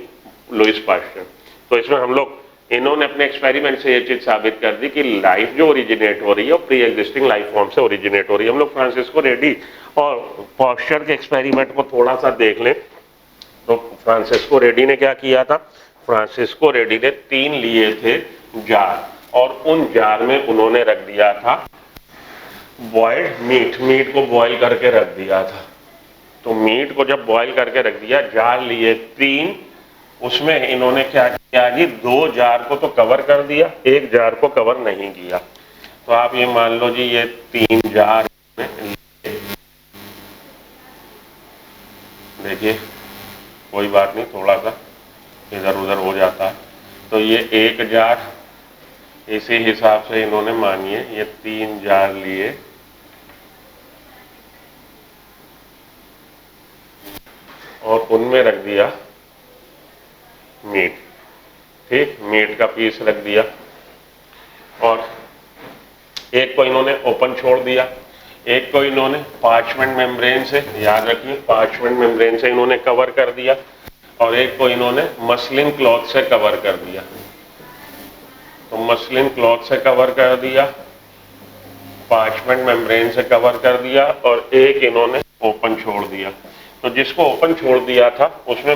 लुइस पास्चर। तो इसमें हम लोग, इन्होंने अपने एक्सपेरिमेंट से ये चीज साबित कर दी कि लाइफ जो ओरिजिनेट हो रही है वो प्री एग्जिस्टिंग लाइफ फॉर्म से ओरिजिनेट हो रही है। हम लोग फ्रांसिस्को रेड्डी और पास्चर के एक्सपेरिमेंट को थोड़ा सा देख लें तो फ्रांसिस्को रेड्डी ने क्या किया था? फ्रांसिस्को रेड्डी ने 3 लिए थे जार, और उन जार में उन्होंने रख दिया था बॉइल्ड मीट। मीट को बॉईल करके रख दिया था। तो मीट को जब बॉईल करके रख दिया, जार लिए 3, उसमें इन्होंने क्या किया जी, 2 जार को तो कवर कर दिया, 1 जार को कवर नहीं किया। तो आप ये मान लो जी ये 3 जार में देखिए, कोई बात नहीं, थोड़ा सा इधर उधर हो जाता है। तो ये 1 जार, इसी हिसाब से इन्होंने मानिए ये 3 जार लिए और उनमें रख दिया मीट। ठीक, मीट का पीस रख दिया और एक को इन्होंने ओपन छोड़ दिया, एक को इन्होंने पार्चमेंट मेम्ब्रेन से, याद रखिए पार्चमेंट मेम्ब्रेन से इन्होंने कवर कर दिया और एक को इन्होंने मसलिन क्लॉथ से कवर कर दिया। तो मसलिन क्लॉथ से कवर कर दिया, पार्चमेंट मेम्ब्रेन से कवर कर दिया और एक इन्होंने ओपन छोड़ दिया। तो जिसको ओपन छोड़ दिया था उसमें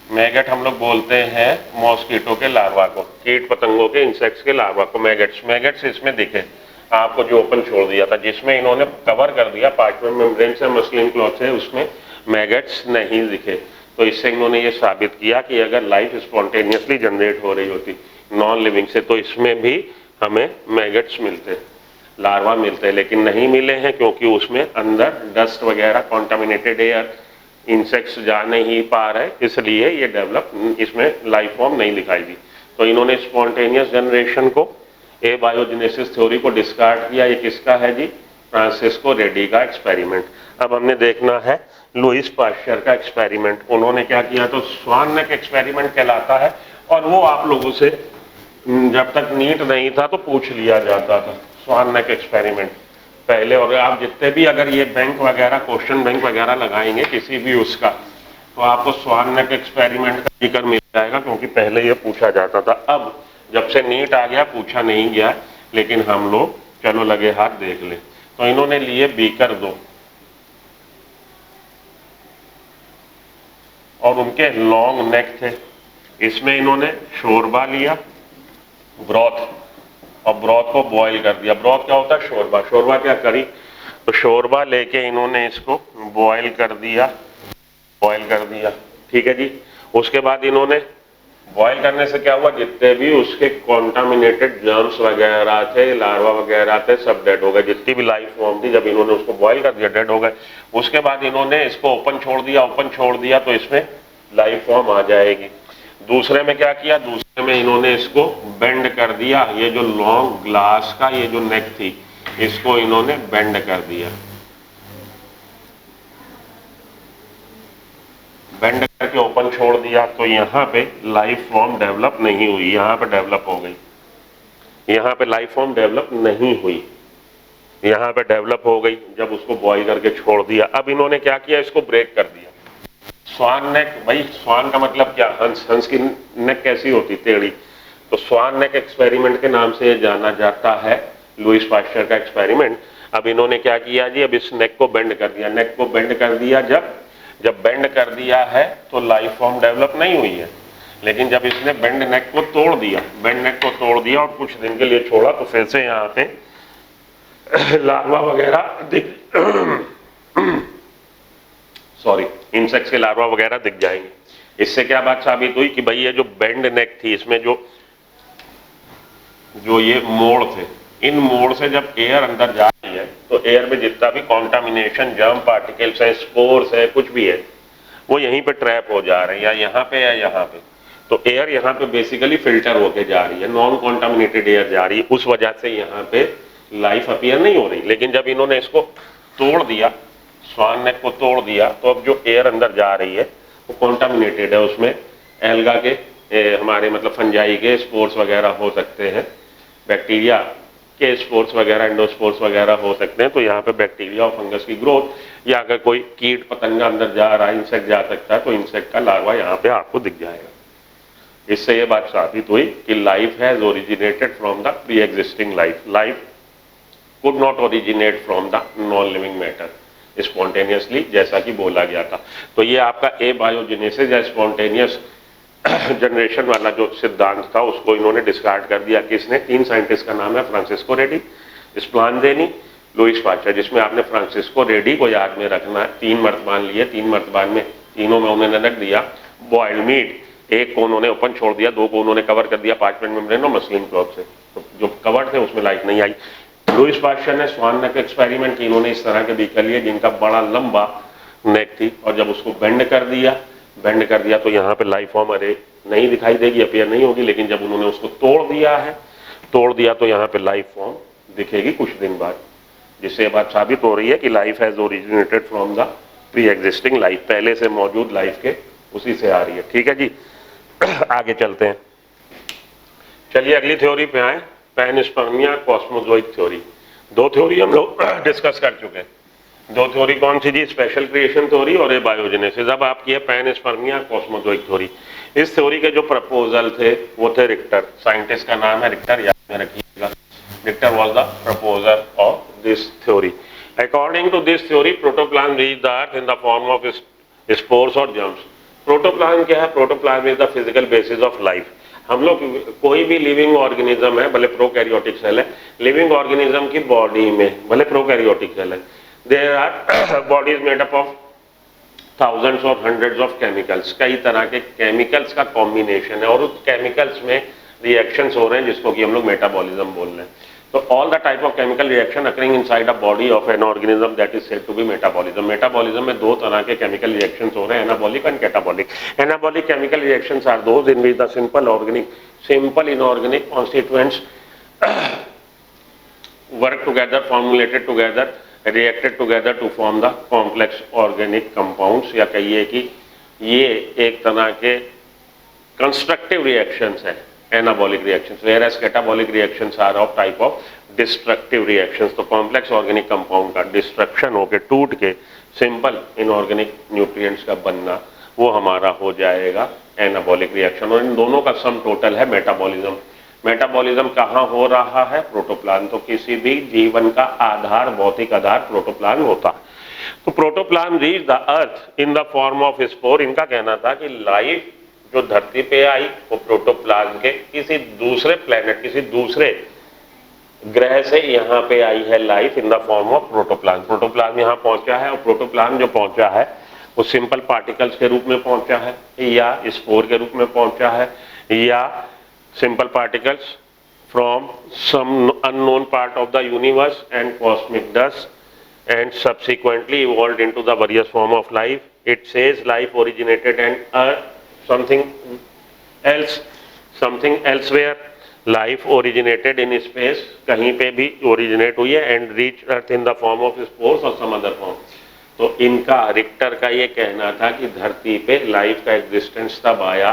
मैगट हम लोग बोलते हैं मॉस्किटो के लार्वा को, कीट पतंगों के, इंसेक्ट्स के लार्वा को मैगट्स इसमें दिखे आपको जो ओपन छोड़ दिया था। जिसमें इन्होंने कवर कर दिया पार्चमेंट मेम्ब्रेन से, मसलिन क्लॉथ से, उसमें मैगट्स नहीं दिखे। तो इससे इन्होंने ये साबित किया कि अगर लाइफ स्पॉन्टेनियसली जनरेट हो रही होती नॉन लिविंग से तो इसमें भी हमें मैगट्स मिलते, लार्वा मिलते, लेकिन नहीं मिले हैं क्योंकि उसमें अंदर डस्ट वगैरह, कॉन्टामिनेटेड एयर, इंसेक्ट्स जा नहीं पा रहे, इसलिए ये डेवलप, इसमें लाइफ फॉर्म नहीं दिखाई दी। तो इन्होंने स्पॉन्टेनियस जनरेशन को, एबायोजेनेसिस थ्योरी को डिस्कार्ड किया। ये किसका है जी? फ्रांसिस्को रेडी का एक्सपेरिमेंट। अब हमने देखना है लुईस पाश्चर का एक्सपेरिमेंट। उन्होंने क्या किया? तो स्वान नेक एक्सपेरिमेंट कहलाता है और वो आप लोगों से जब तक नीट नहीं था तो पूछ लिया जाता था, स्वान नेक एक्सपेरिमेंट पहले। और आप जितने भी अगर ये बैंक वगैरह, क्वेश्चन बैंक वगैरह लगाएंगे किसी भी उसका, तो आपको स्वान नेक एक्सपेरिमेंट का जिक्र मिल जाएगा क्योंकि पहले ये पूछा जाता था। अब जब से नीट आ गया पूछा नहीं गया, लेकिन हम लोग चलो लगे हाथ देख ले। तो इन्होंने लिए बीकर 2 और उनके लॉन्ग नेक थे। इसमें इन्होंने शोरबा लिया, ब्रॉथ, और ब्रॉथ को बॉईल कर दिया। ब्रॉथ क्या होता है? शोरबा। शोरबा क्या करी? तो शोरबा लेके इन्होंने इसको बॉईल कर दिया, बॉईल कर दिया, ठीक है जी। उसके बाद इन्होंने बॉईल करने से क्या हुआ? जितने भी उसके कॉन्टामिनेटेड जर्म्स वगैरह थे, लार्वा वगैरह थे, सब डेड हो गए। जितनी भी लाइफ फॉर्म थी, जब इन्होंने उसको बॉईल कर दिया, डेड हो गए। उसके बाद इन्होंने इसको ओपन छोड़ दिया, ओपन छोड़ दिया तो इसमें लाइफ फॉर्म आ जाएगी। दूसरे में क्या किया? दूसरे में इन्होंने इसको बेंड कर दिया। ये जो लॉन्ग ग्लास का ये जो नेक थी, इसको इन्होंने बेंड कर दिया। बेंड करके ओपन छोड़ दिया तो यहाँ पे लाइफ फॉर्म डेवलप नहीं हुई, यहाँ पे डेवलप हो गई। यहाँ पे लाइफ फॉर्म डेवलप नहीं हुई, यहाँ पे डेवलप हो गई जब उसको बॉईल करके छोड़ दिया। अब इन्होंने क्या किया? इसको ब्रेक कर दिया। स्वान नेक, भाई स्वान का मतलब क्या? हंस। हंस की नेक कैसी होती? टेढ़ी। तो स्वान नेक एक्सपेरिमेंट के नाम से जाना जाता है लुईस पाश्चर का एक्सपेरिमेंट। अब इन्होंने क्या किया जी? अब इस नेक को बेंड कर दिया। नेक को बेंड कर दिया, जब बेंड कर दिया है तो लाइफ फॉर्म डेवलप नहीं हुई है। लेकिन जब इसने बेंड नेक को तोड़ दिया, बेंड नेक को तोड़ दिया और कुछ दिन के लिए छोड़ा तो फिर से यहाँ पे लार्वा वगैरह सॉरी, इंसेक्ट्स के लार्वा वगैरह दिख जाएंगे। इससे क्या बात साबित हुई कि भाई ये जो बेंड नेक थी, इसमें जो ये मोड़ थे, इन मोड़ से जब एयर अंदर जा रही है तो एयर में जितना भी कॉन्टामिनेशन, जर्म पार्टिकल्स है, स्पोर्स है, कुछ भी है, वो यहीं पे ट्रैप हो जा रहे हैं, या यहाँ पे या यहाँ पे। तो एयर यहाँ पे बेसिकली फिल्टर होके जा रही है, नॉन कॉन्टामिनेटेड एयर जा रही है, उस वजह से यहाँ पे लाइफ अपीयर नहीं हो रही। लेकिन जब इन्होंने इसको तोड़ दिया, स्वान नेक को तोड़ दिया, तो अब जो एयर अंदर जा रही है वो कॉन्टामिनेटेड है, उसमें एल्गा के हमारे मतलब फंजाई के स्पोर्स वगैरह हो सकते हैं, बैक्टीरिया के स्पोर्स वगैरह, एंडोस्पोर्स वगैरह हो सकते हैं। तो यहाँ पे बैक्टीरिया और फंगस की ग्रोथ, या अगर कोई कीट पतंगा अंदर जा रहा है, इंसेक्ट जा सकता है, तो इंसेक्ट का लार्वा यहाँ पे आपको दिख जाएगा। इससे ये बात साबित हुई कि life has originated from the pre existing life. Life could not originate from the non living matter spontaneously, जैसा कि बोला गया था। तो ये आपका एबायोजेनेसिस या स्पॉन्टेनियस जनरेशन वाला जो सिद्धांत था उसको इन्होंने डिस्कार्ड कर दिया। किसने? 3 साइंटिस्ट का नाम है, फ्रांसिस्को रेडी, स्प्लानजेनी, लुईस पाश्चर। जिसमें आपने फ्रांसिस्को रेडी को याद में रखना है। 3 मर्तबान लिए, 3 मर्तबान में तीनों में उन्होंने रख दिया बॉइल्ड मीट। एक को उन्होंने ओपन छोड़ दिया, 2 को उन्होंने कवर कर दिया पार्चमेंट मेम्ब्रेन और मसलिन क्लॉथ से। तो जो कवर थे उसमें लाइट नहीं आई। लुईस पास्चर ने स्वान नेक एक्सपेरिमेंट की, इन्होंने इस तरह के बीकर लिए जिनका बड़ा लंबा नेक थी, और जब उसको बेंड कर दिया तो यहाँ पे लाइफ फॉर्म अरे नहीं दिखाई देगी, अपीयर नहीं होगी, लेकिन जब उन्होंने उसको तोड़ दिया तो यहाँ पे लाइफ फॉर्म दिखेगी कुछ दिन बाद, जिससे ये बात साबित हो रही है कि life has originated from the pre existing life, पहले से मौजूद लाइफ के उसी से आ रही है। ठीक है जी, आगे चलते हैं। चलिए अगली थ्योरी पे आए, पैनस्पर्मिया कॉस्मोजोइक थ्योरी। दो थ्योरी हम लोग डिस्कस कर चुके हैं। दो थ्योरी कौन सी जी? स्पेशल क्रिएशन थ्योरी और बायोजेनेसिस। अब आपकी है पैनस्पर्मिया कॉस्मोजोइक थ्योरी। इस थ्योरी के जो प्रपोजल थे वो थे रिक्टर, साइंटिस्ट का नाम है रिक्टर, याद में रखिएगा। Richter was the proposer of this theory. According to this theory protoplasm reach the earth in the form of spores और जर्म्स। प्रोटोप्लाज्म क्या है? Protoplasm is the physical basis of life. हम लोग कोई भी लिविंग ऑर्गेनिज्म है, भले prokaryotic cell है, लिविंग ऑर्गेनिज्म की बॉडी में भले प्रोकैरियोटिक सेल है, there are bodies made up of thousands और हंड्रेड्स ऑफ केमिकल्स। कई तरह के केमिकल्स का कॉम्बिनेशन है और उस केमिकल्स में रिएक्शंस हो रहे हैं जिसको कि हम लोग मेटाबॉलिज्म बोल रहे हैं। तो all the type of chemical reaction occurring inside a body of an organism that is said to be metabolism. Metabolism में दो तरह के केमिकल रिएक्शंस हो रहे हैं, anabolic and catabolic. Anabolic chemical reactions are those in which the simple inorganic constituents work together, formulated together, reacted together to form the complex organic compounds, या कहिए कि ये एक तरह के कंस्ट्रक्टिव रिएक्शंस है, anabolic reactions, whereas catabolic reactions are of type of destructive reactions। तो complex organic compound का डिस्ट्रक्शन होके, टूट के सिंपल इनऑर्गेनिक न्यूट्रिएंट्स का बनना, वो हमारा हो जाएगा एनाबॉलिक रिएक्शन। और इन दोनों का सम टोटल है मेटाबॉलिज्म। मेटाबॉलिज्म कहाँ हो रहा है? प्रोटोप्लाज्म। तो किसी भी जीवन का आधार, भौतिक आधार प्रोटोप्लाज्म होता है। तो protoplasm reach the earth in the form of spore. इनका कहना था कि लाइफ जो धरती पे आई वो प्रोटोप्लाज्म के किसी दूसरे प्लेनेट, किसी दूसरे ग्रह से यहाँ पे आई है life in the form of protoplasm. Protoplasm यहाँ पहुंचा है और प्रोटोप्लाज्म जो पहुंचा है वो सिंपल पार्टिकल्स के रूप में पहुंचा है, या स्पोर के रूप में पहुंचा है, या simple particles from some unknown part of the universe and cosmic dust and subsequently evolved into the various form of life. It says life originated and something elsewhere, life originated in space, कहीं पे भी originate हुई है, and reached earth in the form of spores or some other form। तो इनका, Richter का ये कहना था कि धरती पे लाइफ का एग्जिस्टेंस तब आया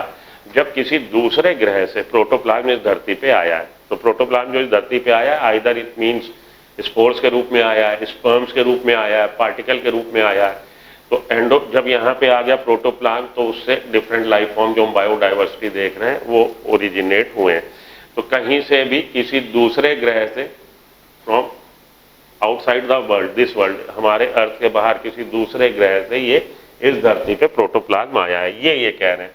जब किसी दूसरे ग्रह से प्रोटोप्लाज्म इस धरती पे आया है। तो प्रोटोप्लाज्म जो इस धरती पे आया है, आइदर इट मीन्स स्पोर्स के रूप में आया है, स्पर्म्स के रूप में आया है, पार्टिकल के रूप में आया है। तो एंडो जब यहाँ पे आ गया प्रोटोप्लाज्म, तो उससे डिफरेंट लाइफ फॉर्म जो हम बायोडाइवर्सिटी देख रहे हैं वो ओरिजिनेट हुए हैं। तो कहीं से भी किसी दूसरे ग्रह से, from outside the world, this world, हमारे अर्थ के बाहर किसी दूसरे ग्रह से ये इस धरती पे प्रोटोप्लाज्म आया है, ये कह रहे हैं।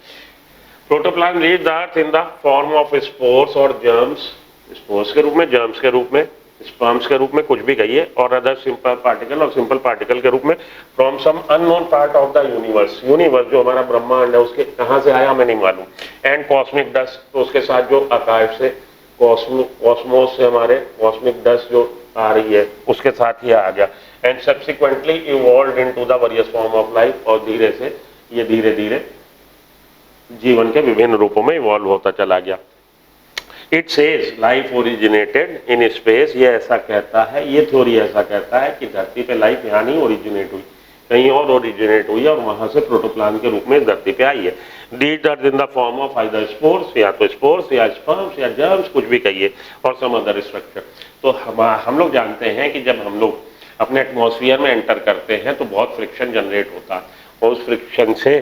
Protoplasm reach the earth in the form of spores और जर्म्स, स्पोर्स के रूप में, जर्म्स के रूप में, स्पर्म्स के रूप में, कुछ भी कहिए, और अदर सिंपल पार्टिकल, और सिंपल पार्टिकल के रूप में from some unknown part of the universe. Universe जो हमारा ब्रह्मांड है उसके कहाँ से आया हमें नहीं मालूम। एंड कॉस्मिक डस्ट, तो उसके साथ जो आकाश से कॉस्मोस से हमारे कॉस्मिक डस्ट जो आ रही है उसके साथ ही आ गया। And subsequently evolved into the various form of life, और धीरे से ये धीरे धीरे जीवन के विभिन्न रूपों में इवॉल्व होता चला गया। It says life originated in space, ये ऐसा कहता है, ये थ्योरी ऐसा कहता है कि धरती पे लाइफ यहाँ नहीं ओरिजिनेट हुई, कहीं और ओरिजिनेट हुई है और वहां से प्रोटोप्लाज्म के रूप में धरती पे आई है। Reached earth in the form of either spores, या तो स्पोर्स या स्पर्म्स या जर्म्स, कुछ भी कहिए, और सम अदर स्ट्रक्चर। तो हम लोग जानते हैं कि जब हम लोग अपने एटमॉस्फेयर में एंटर करते हैं तो बहुत फ्रिक्शन जनरेट होता है, और उस फ्रिक्शन से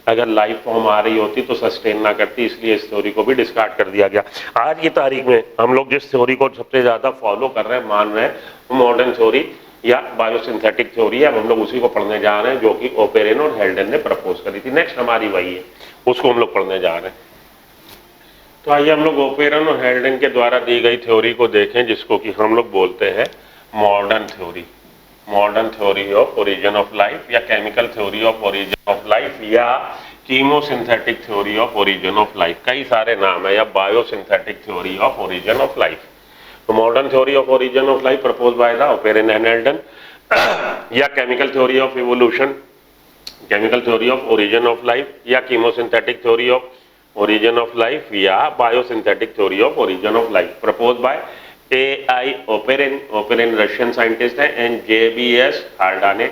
अगर लाइफ फॉर्म आ रही होती तो सस्टेन ना करती, इसलिए इस थ्योरी को भी डिस्कार्ड कर दिया गया। आज की तारीख में हम लोग जिस थ्योरी को सबसे ज्यादा फॉलो कर रहे हैं, मान रहे हैं, मॉडर्न थ्योरी या बायोसिंथेटिक थ्योरी है। हम लोग उसी को पढ़ने जा रहे हैं जो कि ओपेरेन और हेल्डन ने प्रपोज करी थी। नेक्स्ट हमारी वही है, उसको हम लोग पढ़ने जा रहे हैं। तो आइए हम लोग ओपेरन और हेल्डन के द्वारा दी गई थ्योरी को देखें, जिसको कि हम लोग बोलते हैं modern theory. Modern theory of origin of life, या chemical theory of origin of life, या chemosynthetic theory of origin of life, कई सारे नाम है, या biosynthetic theory of origin of life. तो modern theory of origin of life propose by the Oparin and Haldane, या chemical theory of evolution, chemical theory of origin of life, या chemosynthetic theory of origin of life, या biosynthetic theory of origin of life propose bye AI operon, operon Russian scientist है, and JBS हाल्डाने,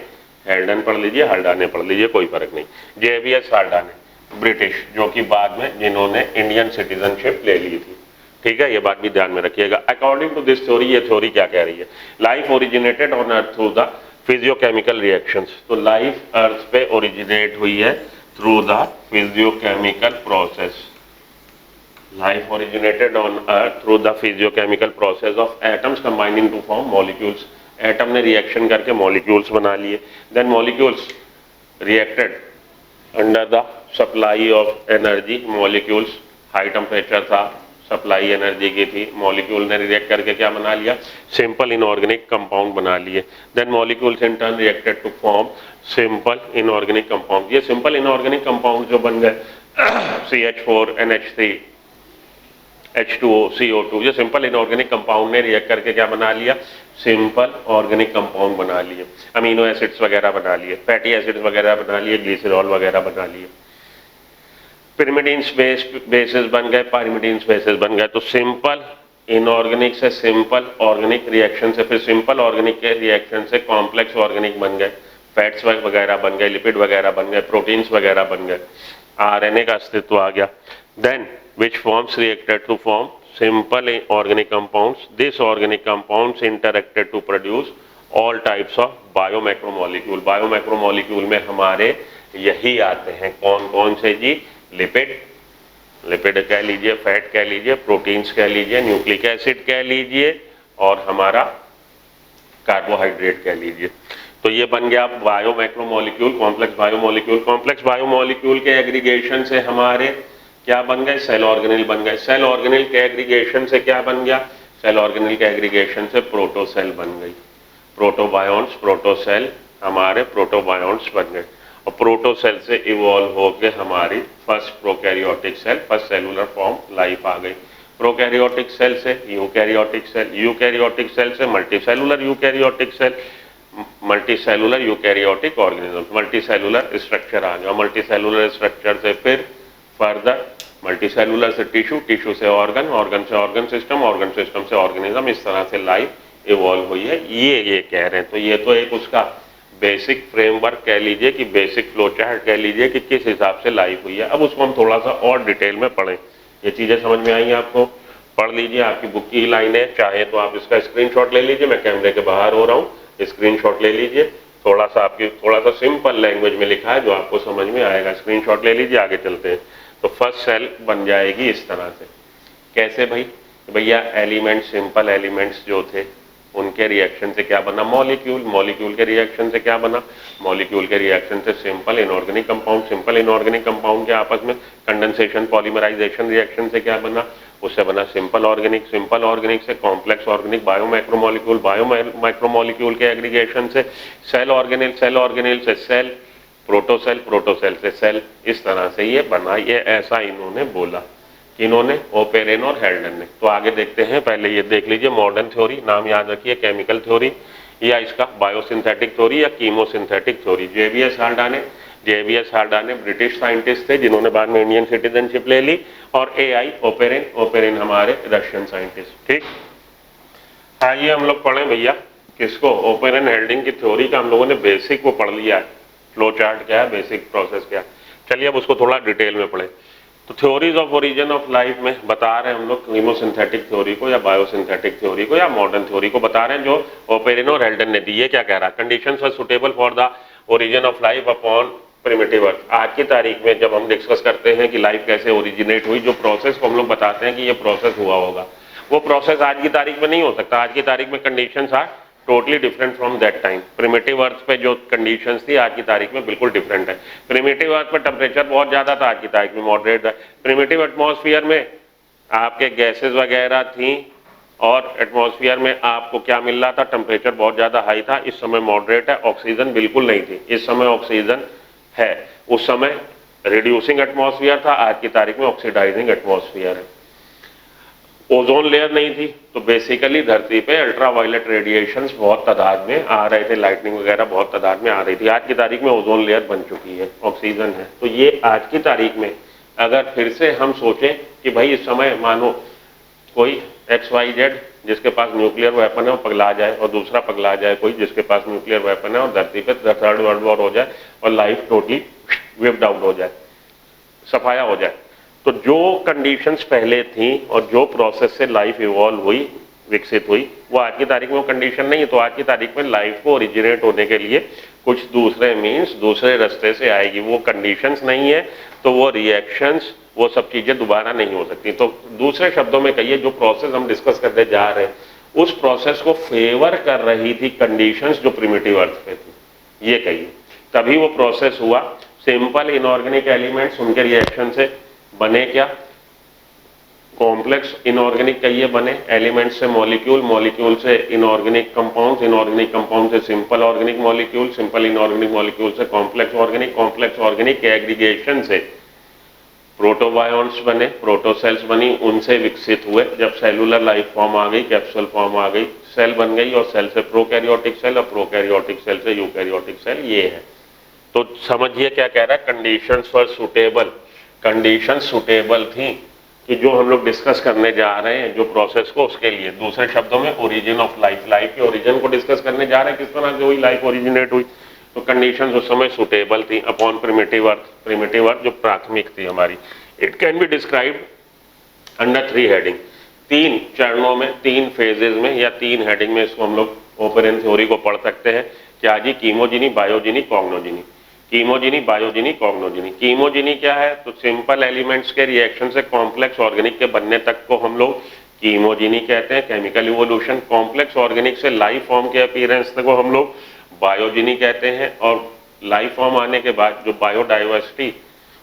हेल्डन पढ़ लीजिए, हाल्डाने पढ़ लीजिए, कोई फर्क नहीं, JBS हाल्डाने ब्रिटिश, जो कि बाद में जिन्होंने इंडियन सिटीजनशिप ले ली थी। ठीक है, ये बात भी ध्यान में रखिएगा। अकॉर्डिंग टू दिस थ्योरी, ये थ्योरी क्या कह रही है, life originated on earth through the physiochemical reactions. तो लाइफ अर्थ पे ओरिजिनेट हुई है through the physiochemical process. Life originated on Earth through the physiochemical process of atoms combining to form molecules. Atom ने reaction करके molecules बना लिए, then molecules reacted under the supply of energy, molecules high temperature था, supply energy की थी, molecule ने react करके क्या बना लिया, सिंपल इनऑर्गेनिक कंपाउंड बना लिए, then molecules in turn reacted to form simple inorganic compound. ये सिंपल इनऑर्गेनिक कंपाउंड जो बन गए CH4 NH3 H2O CO2, ये सिंपल इनऑर्गेनिक कंपाउंड ने रिएक्ट करके क्या बना लिया, सिंपल ऑर्गेनिक कंपाउंड बना लिए, अमीनो एसिड्स वगैरह बना लिए, फैटी एसिड्स वगैरह बना लिए, ग्लिसरॉल वगैरह बना लिए, पिरिमिडीन्स बेसिस बन गए, पाइरिमिडीन्स बेसिस बन गए। तो सिंपल इनऑर्गेनिक से सिंपल ऑर्गेनिक रिएक्शन से, फिर सिंपल ऑर्गेनिक के रिएक्शन से कॉम्प्लेक्स ऑर्गेनिक बन गए, फैट्स वगैरह बन गए, लिपिड वगैरह बन गए, प्रोटीन्स वगैरह बन गए, RNA का अस्तित्व आ गया। Then which forms reacted to form simple organic compounds. This organic compounds interacted to produce all types of biomacromolecule. Biomacromolecule में हमारे यही आते हैं, कौन कौन से जी, लिपिड, लिपिड कह लीजिए, फैट कह लीजिए, प्रोटीन्स कह लीजिए, न्यूक्लिक एसिड कह लीजिए, और हमारा कार्बोहाइड्रेट कह लीजिए। तो ये बन गया बायोमैक्रोमोलिक्यूल, कॉम्प्लेक्स बायोमोलिक्यूल। कॉम्प्लेक्स बायोमोलिक्यूल के एग्रीगेशन से हमारे क्या बन गए, सेल ऑर्गेनेल बन गए। सेल ऑर्गेनेल के एग्रीगेशन से क्या बन गया, सेल ऑर्गेनेल के एग्रीगेशन से प्रोटोसेल बन गई, प्रोटोबायोन्स, प्रोटोसेल हमारे प्रोटोबायोन्स बन गए, और प्रोटोसेल से इवॉल्व होकर हमारी first prokaryotic cell, first cellular form life आ गई। प्रोकैरियोटिक सेल से यूकैरियोटिक सेल, यूकैरियोटिक सेल से multicellular eukaryotic cell, multicellular eukaryotic organism, multicellular structure आ गया। मल्टीसेलुलर स्ट्रक्चर से फिर फर्दर मल्टीसेलुलर से टिश्यू, टिश्यू से ऑर्गन, ऑर्गन से ऑर्गन सिस्टम, ऑर्गन सिस्टम से ऑर्गेनिज्म, इस तरह से लाइफ इवॉल्व हुई है, ये कह रहे हैं। तो ये तो एक उसका बेसिक फ्रेमवर्क कह लीजिए कि बेसिक फ्लो चार्ट कह लीजिए कि किस हिसाब से लाइफ हुई है। अब उसको हम थोड़ा सा और डिटेल में पढ़ें। ये चीज़ें समझ में आई हैं आपको, पढ़ लीजिए, आपकी बुक की लाइन है, चाहे तो आप इसका स्क्रीनशॉट ले लीजिए, मैं कैमरे के बाहर हो रहा हूँ, स्क्रीनशॉट ले लीजिए, थोड़ा सा सिंपल लैंग्वेज में लिखा है जो आपको समझ में आएगा, स्क्रीनशॉट ले लीजिए, आगे चलते हैं। तो फर्स्ट सेल बन जाएगी इस तरह से, कैसे भाई, भैया एलिमेंट, सिंपल एलिमेंट्स जो थे उनके रिएक्शन से क्या बना, मॉलिक्यूल, मॉलिक्यूल के रिएक्शन से क्या बना, मॉलिक्यूल के रिएक्शन से simple inorganic compound, simple inorganic compound के आपस में कंडेंसेशन पॉलीमराइजेशन रिएक्शन से क्या बना, उससे बना सिंपल ऑर्गेनिक, सिंपल ऑर्गेनिक से कॉम्प्लेक्स ऑर्गेनिक, बायोमैक्रोमोलिक्यूल, बायोमैक्रोमोलिक्यूल के एग्रीगेशन से सेल ऑर्गेनेल, सेल ऑर्गेनेल से सेल, प्रोटोसेल, प्रोटोसेल से सेल, इस तरह से ये बना। ये ऐसा इन्होंने बोला, इन्होंने ओपेरन और हेल्डन ने। तो आगे देखते हैं, पहले ये देख लीजिए मॉडर्न थ्योरी, नाम याद रखिए, केमिकल थ्योरी या इसका बायोसिंथेटिक थ्योरी या chemosynthetic theory. JBS Haldane British scientist थे जिन्होंने बाद में इंडियन सिटीजनशिप ले ली, और AI ओपेरन हमारे रशियन साइंटिस्ट। ठीक, आइए हम लोग पढ़ें भैया किसको, ओपेरन हेल्डिंग की थ्योरी का हम लोगों ने बेसिक वो पढ़ लिया है, फ्लो चार्ट क्या है, बेसिक प्रोसेस क्या है। चलिए अब उसको थोड़ा डिटेल में पढ़ें। तो theories of origin of life में बता रहे हैं हम लोग कीमोसिंथेटिक थ्योरी को या बायोसिंथेटिक थ्योरी को या मॉडर्न थ्योरी को बता रहे हैं, जो ओपेरन और हेल्डन ने दी। ये क्या कह रहा है, conditions were suitable for the origin of life upon primitive earth. आज की तारीख में जब हम डिस्कस करते हैं कि लाइफ कैसे ओरिजिनेट हुई, जो प्रोसेस को हम लोग बताते हैं कि ये प्रोसेस हुआ होगा, वो प्रोसेस आज की तारीख में नहीं हो सकता। आज की तारीख में conditions are totally different from that time. Primitive earth पे जो कंडीशंस थी आज की तारीख में बिल्कुल डिफरेंट है। प्रिमिटिव अर्थ पे टेम्परेचर बहुत ज़्यादा था, आज की तारीख में मॉडरेट है। प्रिमिटिव एटमॉस्फेयर में आपके गैसेज वगैरह थी, और एटमॉस्फेयर में आपको क्या मिल रहा था, टेम्परेचर बहुत ज़्यादा हाई था। इस समय मॉडरेट है, ऑक्सीजन बिल्कुल नहीं थी, इस समय ऑक्सीजन है। उस समय रिड्यूसिंग एटमॉस्फेयर था, आज की तारीख में ऑक्सीडाइजिंग एटमॉस्फेयर है। ओजोन लेयर नहीं थी तो बेसिकली धरती पे अल्ट्रावायलेट रेडिएशंस बहुत तादाद में आ रहे थे, लाइटनिंग वगैरह बहुत तादाद में आ रही थी। आज की तारीख में ओजोन लेयर बन चुकी है, ऑक्सीजन है। तो ये आज की तारीख में अगर फिर से हम सोचें कि भाई इस समय मानो कोई XYZ जिसके पास न्यूक्लियर वेपन है वो पगला जाए और दूसरा पगला जाए कोई जिसके पास न्यूक्लियर वेपन है और धरती पे थर्ड वर्ल्ड वॉर हो जाए और लाइफ टोटली विप्ड आउट हो जाए, सफाया हो जाए, तो जो कंडीशंस पहले थी और जो प्रोसेस से लाइफ इवॉल्व हुई, विकसित हुई, वो आज की तारीख में वो कंडीशन नहीं है। तो आज की तारीख में लाइफ को ओरिजिनेट होने के लिए कुछ दूसरे मीन्स, दूसरे रास्ते से आएगी। वो कंडीशंस नहीं है तो वो रिएक्शंस, वो सब चीज़ें दोबारा नहीं हो सकती। तो दूसरे शब्दों में कहिए, जो प्रोसेस हम डिस्कस करने जा रहे हैं उस प्रोसेस को फेवर कर रही थी कंडीशंस जो प्रिमिटिव अर्थ पे थी, ये कहिए, तभी वो प्रोसेस हुआ। सिंपल इनऑर्गेनिक एलिमेंट्स उनके रिएक्शन से बने क्या, कॉम्प्लेक्स इनऑर्गेनिक कहिए बने, एलिमेंट से मॉलिक्यूल, मॉलिक्यूल से इनऑर्गेनिक कंपाउंड्स, इनऑर्गेनिक कंपाउंड से simple organic molecule, simple inorganic molecule से कॉम्प्लेक्स ऑर्गेनिक, कॉम्प्लेक्स ऑर्गेनिक के एग्रीगेशन से प्रोटोबायोन्ट्स बने, प्रोटोसेल्स बनी, उनसे विकसित हुए। जब सेलुलर लाइफ फॉर्म आ गई, कैप्सूल फॉर्म आ गई, सेल बन गई और सेल से प्रोकैरियोटिक सेल और प्रोकैरियोटिक सेल से यूकैरियोटिक सेल, ये है। तो समझिए क्या कह रहा है, conditions for suitable, conditions suitable थी कि जो हम लोग डिस्कस करने जा रहे हैं जो प्रोसेस को, उसके लिए। दूसरे शब्दों में ओरिजिन ऑफ लाइफ, लाइफ के ओरिजिन को डिस्कस करने जा रहे हैं, किस तरह से हुई लाइफ ओरिजिनेट हुई। तो कंडीशंस उस समय सुटेबल थी अपॉन प्रिमिटिव अर्थ, प्रिमिटिव अर्थ जो प्राथमिक थी हमारी। It can be described under 3 heading, 3 चरणों में, 3 फेजेज में या 3 हेडिंग में इसको हम लोग ओपेरन थ्योरी को पढ़ सकते हैं। क्या जी, कीमोजिनी, बायोजिनी, कॉग्नोजिनी। कीमोजिनी, बायोजिनी, कॉग्नोजिनी। कीमोजिनी क्या है, तो सिंपल एलिमेंट्स के रिएक्शन से कॉम्प्लेक्स ऑर्गेनिक के बनने तक को हम लोग कीमोजिनी कहते हैं, केमिकल इवोल्यूशन। कॉम्प्लेक्स ऑर्गेनिक से लाइफ फॉर्म के अपीयरेंस तक को हम लोग बायोजिनी कहते हैं, और लाइफ फॉर्म आने के बाद जो बायोडाइवर्सिटी,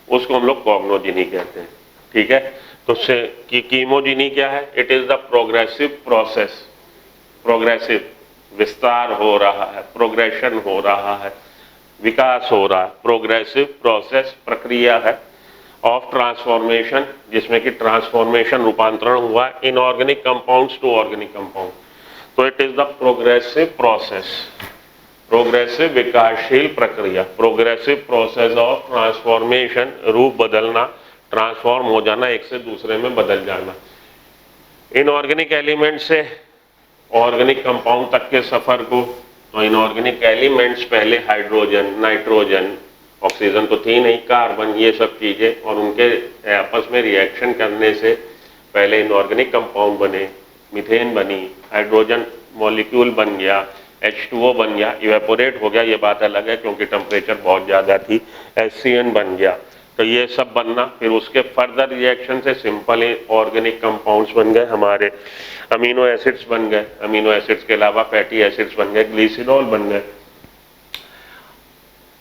उसको हम लोग कॉग्नोजिनी कहते हैं। ठीक है, तो कीमोजिनी क्या है, it is the progressive process, progressive, विस्तार हो रहा है, प्रोग्रेशन हो रहा है, विकास हो रहा है, प्रोग्रेसिव प्रोसेस प्रक्रिया है ऑफ ट्रांसफॉर्मेशन, जिसमें कि ट्रांसफॉर्मेशन रूपांतरण हुआ inorganic compounds to organic compound. तो it is the progressive process, progressive विकासशील प्रक्रिया, प्रोग्रेसिव प्रोसेस ऑफ ट्रांसफॉर्मेशन, रूप बदलना, ट्रांसफॉर्म हो जाना, एक से दूसरे में बदल जाना। इनऑर्गेनिक एलिमेंट से ऑर्गेनिक कंपाउंड तक के सफर को, तो इनऑर्गेनिक एलिमेंट्स पहले हाइड्रोजन, नाइट्रोजन, ऑक्सीजन तो थी नहीं, कार्बन, ये सब चीजें, और उनके आपस में रिएक्शन करने से पहले इनऑर्गेनिक कंपाउंड बने, मीथेन बनी, हाइड्रोजन मॉलिक्यूल बन गया, H2O बन गया, इवेपोरेट हो गया, ये बात अलग है क्योंकि टेम्परेचर बहुत ज़्यादा थी, HCN बन गया। तो ये सब बनना, फिर उसके फर्दर रिएक्शन से सिंपल ऑर्गेनिक कंपाउंड्स बन गए हमारे, अमीनो एसिड्स बन गए, अमीनो एसिड्स के अलावा फैटी एसिड्स बन गए, ग्लिसरॉल बन गए,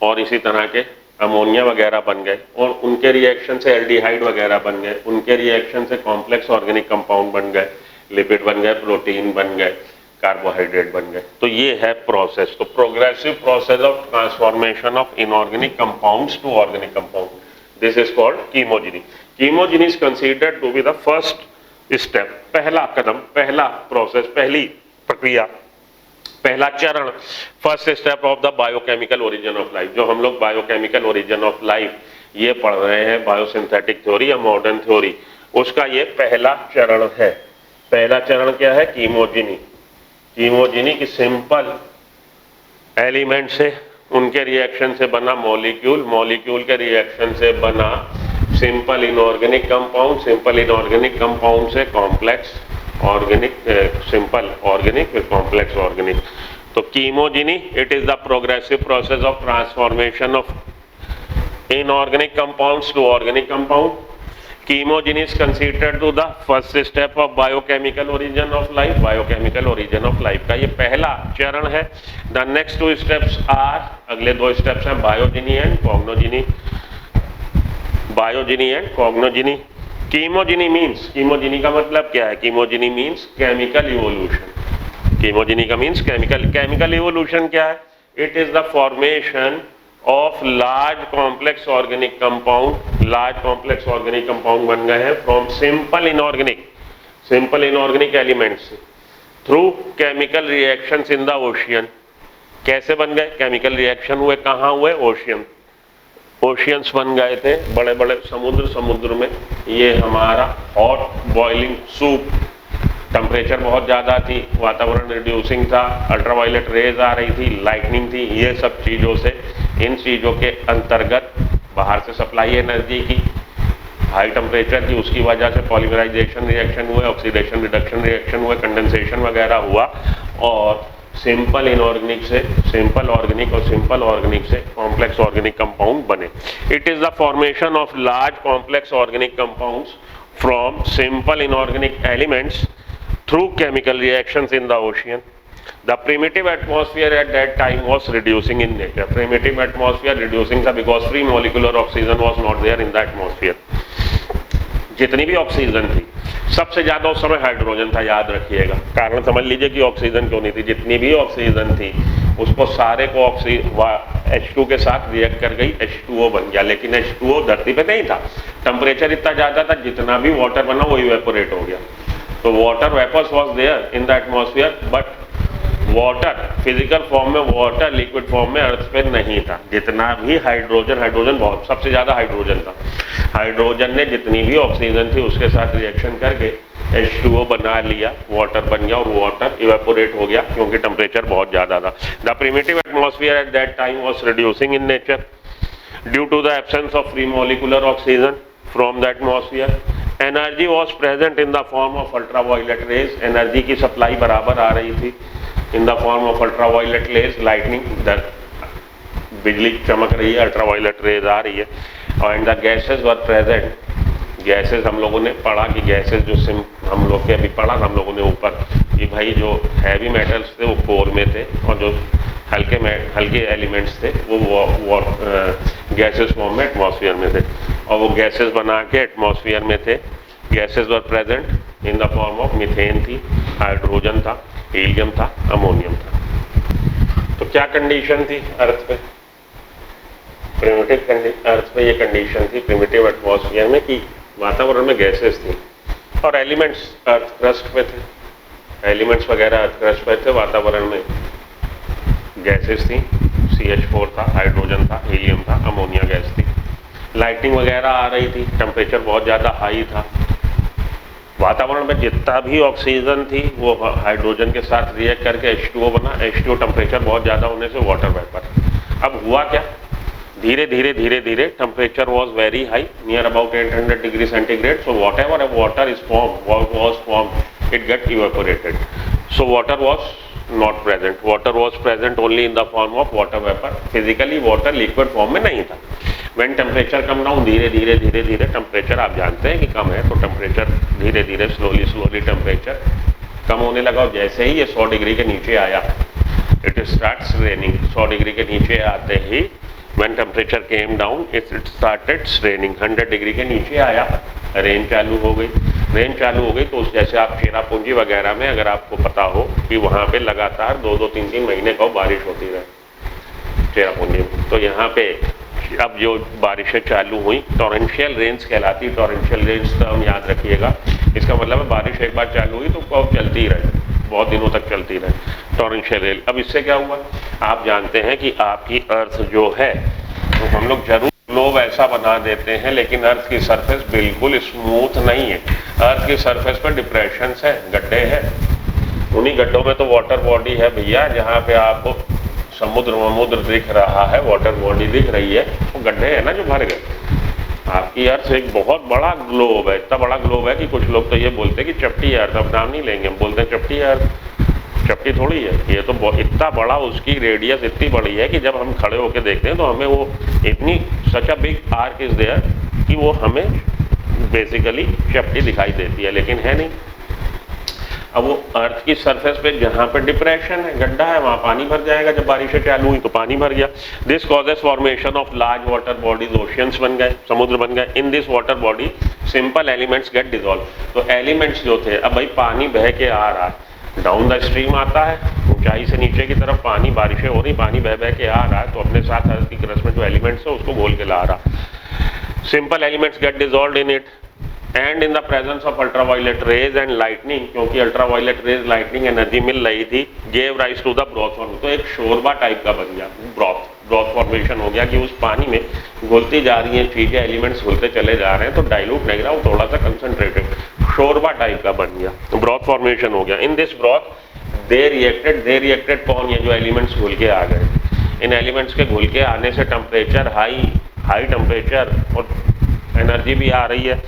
और इसी तरह के अमोनिया वगैरह बन गए, और उनके रिएक्शन से एल्डिहाइड वगैरह बन गए, उनके रिएक्शन से कॉम्प्लेक्स ऑर्गेनिक कंपाउंड बन गए, लिपिड बन गए, प्रोटीन बन गए, कार्बोहाइड्रेट बन गए। तो ये है प्रोसेस। तो progressive process of transformation of inorganic compounds to organic compound, this is called chemogeny. Chemogeny is considered to be the first step, पहला कदम, पहला प्रोसेस, पहली प्रक्रिया, पहला चरण, first step of the biochemical origin of life. जो हम लोग बायोकेमिकल ओरिजिन ऑफ लाइफ ये पढ़ रहे हैं, बायोसिंथेटिक थ्योरी या मॉडर्न थ्योरी, उसका ये पहला चरण है। पहला चरण क्या है, कीमोजिनी। कीमोजिनी की सिंपल एलिमेंट से, उनके रिएक्शन से बना मॉलिक्यूल, मॉलिक्यूल के रिएक्शन से बना simple inorganic compound, simple inorganic compound से कॉम्प्लेक्स ऑर्गेनिक, सिंपल ऑर्गेनिक फिर कॉम्प्लेक्स ऑर्गेनिक। तो chemogeny, it is the progressive process of transformation of inorganic compounds to organic compound. Chemogeny is considered to the first step of biochemical origin of life, biochemical origin of life का ये पहला चरण है। The next 2 steps are, अगले 2 steps हैं बायोजिनी and कॉग्नोजिनी, बायोजिनी and कॉग्नोजिनी। कीमोजिनी means, कीमोजिनी का मतलब क्या है, कीमोजिनी मीन्स केमिकल इवोल्यूशन। कीमोजिनी का मीन्स केमिकल, केमिकल इवोल्यूशन क्या है, it is the formation of large complex organic compound, large complex organic compound बन गए हैं from simple inorganic, simple inorganic elements through chemical reactions in the ocean. कैसे बन गए? Chemical reaction हुए, कहाँ हुए? ओशियन, ओशियंस बन गए थे, बड़े बड़े समुद्र में। ये हमारा हॉट बॉइलिंग सूप, टेम्परेचर बहुत ज़्यादा थी, वातावरण रिड्यूसिंग था, अल्ट्रावायलेट रेज आ रही थी, लाइटनिंग थी, ये सब चीज़ों से, इन चीज़ों के अंतर्गत बाहर से सप्लाई एनर्जी की, हाई टेम्परेचर की, उसकी वजह से पॉलीमराइजेशन रिएक्शन हुए, ऑक्सीडेशन रिडक्शन रिएक्शन हुए, कंडेंसेशन वगैरह हुआ, और सिंपल इनऑर्गेनिक से सिंपल ऑर्गेनिक और सिंपल ऑर्गेनिक से कॉम्प्लेक्स ऑर्गेनिक कंपाउंड बने। It is the formation of large complex organic compounds from simple inorganic elements through chemical reactions in the ocean. The primitive atmosphere at that time was reducing in nature. Primitive atmosphere reducing था because free molecular oxygen was not there in the atmosphere. जितनी भी oxygen थी, सबसे ज़्यादा उस समय hydrogen था, याद रखिएगा। कारण समझ लीजिए कि ऑक्सीजन क्यों नहीं थी। जितनी भी ऑक्सीजन थी उसको सारे को H2 के साथ रिएक्ट कर गई, H2O बन गया, लेकिन H2O धरती पे नहीं था। टेम्परेचर इतना ज़्यादा था, जितना भी वाटर बना वो इवेपोरेट हो गया। तो water vapours was there in the atmosphere, but water physical form में, वाटर लिक्विड फॉर्म में अर्थ पे नहीं था। जितना भी हाइड्रोजन बहुत, सबसे ज़्यादा हाइड्रोजन था। हाइड्रोजन ने जितनी भी ऑक्सीजन थी उसके साथ रिएक्शन करके H2O बना लिया, वाटर बन गया, और वाटर इवेपोरेट हो गया क्योंकि टेम्परेचर बहुत ज़्यादा था। The primitive atmosphere at that time was reducing in nature due to the absence of free molecular oxygen from the atmosphere. Energy was present in the form of ultraviolet rays. Energy की supply बराबर आ रही थी in the form of ultraviolet rays, lightning, बिजली चमक रही है, ultraviolet rays आ रही है। And the gases were present. Gases हम लोगों ने पढ़ा कि गैसेज जो हम लोग के अभी पढ़ा हम लोगों ने ऊपर कि भाई जो हैवी मेटल्स थे वो कोर में थे, और जो हल्के एलिमेंट्स थे वो गैसेज फॉर्म में एटमॉस्फेयर में थे, और वो गैसेस बना के एटमॉस्फेयर में थे। Gases were present in the form of methane थी, हाइड्रोजन था, हीलियम था, अमोनियम था। तो क्या कंडीशन थी अर्थ पे? प्रिमिटिव अर्थ पे ये कंडीशन थी प्रिमिटिव एटमॉस्फेयर में कि वातावरण में गैसेस थी और एलिमेंट्स अर्थ क्रस्ट पे थे। एलिमेंट्स वगैरह अर्थ क्रस्ट पे थे, वातावरण में गैसेस थी, CH4 था, हाइड्रोजन था, हीलियम था, अमोनिया गैस थी। लाइटिंग वगैरह आ रही थी, टेम्परेचर बहुत ज़्यादा हाई था। वातावरण में जितना भी ऑक्सीजन थी वो हाइड्रोजन के साथ रिएक्ट करके H2O बना। H2O टेम्परेचर बहुत ज़्यादा होने से वाटर वेपर। अब हुआ क्या? धीरे धीरे temperature was very high, near about 800 degree centigrade. So what ever water is form it get evaporated. So water was not present. Water was present only in the form of water vapor. Physically water liquid form में नहीं था। When temperature come down, धीरे धीरे temperature आप जानते हैं कि कम है, तो टेम्परेचर धीरे धीरे स्लोली टेम्परेचर कम होने लगा। और जैसे ही ये 100 डिग्री के नीचे आया, इट स्टार्ट्स रेनिंग। 100 डिग्री के नीचे आते ही when temperature came down, it started raining. 100 degree के नीचे आया, रेन चालू हो गई। रेन चालू हो गई तो जैसे आप चेरापूंजी वगैरह में अगर आपको पता हो कि वहाँ पे लगातार 2-2, 3-3 महीने का बारिश होती रहे चेरापूंजी में, तो यहाँ पे अब जो बारिशें चालू हुई टॉरेंशियल रेन्स कहलाती। टॉरेंशियल रेन्स टर्म याद रखिएगा, इसका मतलब है बारिश एक बार चालू हुई तो कब चलती रहे, बहुत दिनों तक चलती रहे, टॉरेंशियल रेन। अब इससे क्या हुआ? आप जानते हैं कि आपकी अर्थ जो है तो हम लोग जरूर ग्लोब ऐसा बना देते हैं, लेकिन अर्थ की सरफेस बिल्कुल स्मूथ नहीं है। अर्थ की सरफेस पर डिप्रेशंस है, गड्ढे हैं। उन्हीं गड्ढों में तो वाटर बॉडी है भैया, जहाँ पे आपको समुद्र दिख रहा है, वाटर बॉडी दिख रही है, वो गड्ढे है ना जो भर गए। आपकी अर्थ एक बहुत बड़ा ग्लोब है, इतना बड़ा ग्लोब है कि कुछ लोग तो ये बोलते हैं कि चपटी अर्थ। अब नाम नहीं लेंगे, हम बोलते हैं चपटी अर्थ। चपटी थोड़ी है ये, तो इतना बड़ा, उसकी रेडियस इतनी बड़ी है कि जब हम खड़े होकर देखते हैं तो हमें वो इतनी such a big arc is there कि वो हमें बेसिकली चपटी दिखाई देती है, लेकिन है नहीं। अब वो अर्थ की सरफेस पे जहाँ पे डिप्रेशन है, गड्ढा है, वहाँ पानी भर जाएगा। जब बारिशें चालू हुई तो पानी भर गया। This causes formation of large water bodies, oceans बन गए, समुद्र बन गए। In this water body simple elements get dissolve. तो एलिमेंट्स जो थे, अब भाई पानी बह के आ रहा है, डाउन द स्ट्रीम आता है, ऊंचाई से नीचे की तरफ पानी, बारिशें हो रही, पानी बह के आ रहा है, तो अपने साथ अर्थ की क्रस्ट में जो एलिमेंट्स है उसको घोल के ला रहा। Simple elements get dissolve in it and in the presence of ultraviolet rays and lightning, क्योंकि अल्ट्रावायलेट रेज लाइटनिंग एनर्जी मिल रही थी, gave rise to the broth form, तो एक शोरबा टाइप का बन गया, ब्रॉथ फॉर्मेशन हो गया कि उस पानी में घुलती जा रही हैं चीजें, एलिमेंट्स घुलते चले जा रहे हैं, तो डाइल्यूट नहीं रहा, वो थोड़ा सा कंसंट्रेटेड शोरबा टाइप का बन गया, ब्रॉथ फॉर्मेशन हो गया। इन दिस ब्रॉथ दे रिएक्टेड कौन, ये जो एलिमेंट्स घुल के आ गए, इन एलिमेंट्स के घुल के आने से टेम्परेचर हाई टेम्परेचर और एनर्जी भी आ रही है,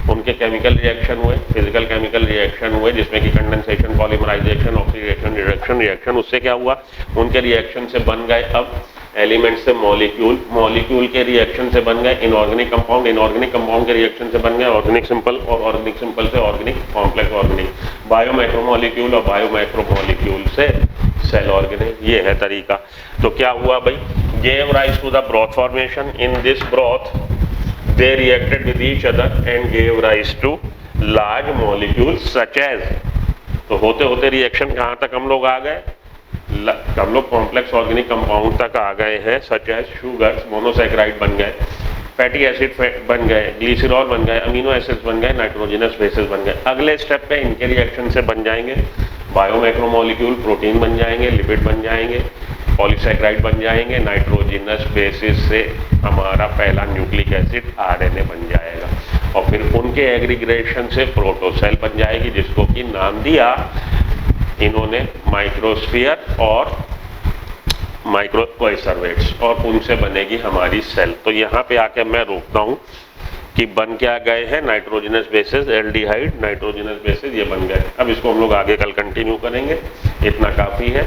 उनके केमिकल रिएक्शन हुए, फिजिकल केमिकल रिएक्शन हुए, जिसमें कि कंडेंसेशन, पॉलीमराइजेशन, ऑक्सीडेशन, रिडक्शन, उससे क्या हुआ, उनके रिएक्शन से बन गए अब एलिमेंट से मॉलिक्यूल के रिएक्शन से बन गए इनऑर्गेनिक कंपाउंड के रिएक्शन से बन गए ऑर्गेनिक सिंपल, और ऑर्गेनिक सिंपल से ऑर्गेनिक कॉम्प्लेक्स ऑर्गेनिक, बायोमैक्रोमोलिक्यूल और बायोमैक्रोमोलिक्यूल से सेल ऑर्गेनिक। ये है तरीका। तो क्या हुआ भाई, gave rise to the broth formation, in this broth they reacted with each other and gave rise to large molecules such as, तो होते होते रिएक्शन कहाँ तक हम लोग आ गए, हम लोग कॉम्प्लेक्स ऑर्गेनिक कंपाउंड तक आ गए हैं, सच एज शुगर्स, मोनोसैकेराइड बन गए, फैटी एसिड बन गए, ग्लिसरॉल बन गए, अमीनो एसिड्स बन गए, नाइट्रोजनस बेसेस बन गए। अगले स्टेप पे इनके रिएक्शन से बन जाएंगे बायोमैक्रोमोलिक्यूल, प्रोटीन बन जाएंगे, लिपिड बन जाएंगे, पॉलीसैकेराइड बन जाएंगे, नाइट्रोजनस बेसिस से हमारा पहला न्यूक्लिक एसिड आरएनए बन जाएगा, और फिर उनके एग्रीग्रेशन से प्रोटोसेल बन जाएगी, जिसको कि नाम दिया इन्होंने माइक्रोस्फीयर और माइक्रोकोएसर्वेट्स, और उनसे बनेगी हमारी सेल। तो यहाँ पे आके मैं रोकता हूँ कि बन क्या गए हैं, nitrogenous bases, aldehyde, nitrogenous bases, ये बन गए। अब इसको हम लोग आगे कल कंटिन्यू करेंगे, इतना काफ़ी है।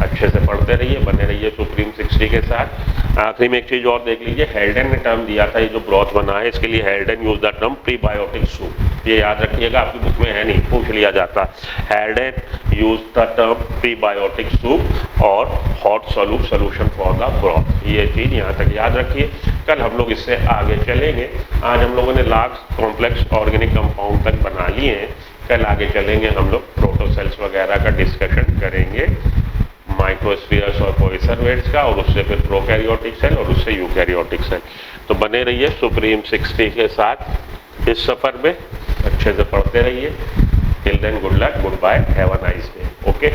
अच्छे से पढ़ते रहिए, बने रहिए सुप्रीम 60 के साथ। आखिरी में एक चीज़ और देख लीजिए, हेल्डन ने टर्म दिया था, ये जो ब्रॉथ बना है इसके लिए हेल्डन use the term prebiotic soup, ये याद रखिएगा, आपकी बुक में है नहीं, पूछ लिया जाता। Haldane use the term prebiotic soup और hot solution for the broth, ये चीज़ यहाँ तक याद रखिए। कल हम लोग इससे आगे चलेंगे। आज हम लोगों ने लार्ज कॉम्प्लेक्स ऑर्गेनिक कंपाउंड तक बना लिए हैं, कल आगे चलेंगे हम लोग प्रोटोसेल्स वगैरह का डिस्कशन करेंगे, माइक्रोस्फीयर्स और कोएसर्वेट्स का, और उससे फिर प्रोकैरियोटिक सेल और उससे यूकैरियोटिक सेल। तो बने रहिए सुप्रीम 60 के साथ इस सफ़र में, अच्छे से पढ़ते रहिए। Till then good luck, goodbye, have a nice day, okay.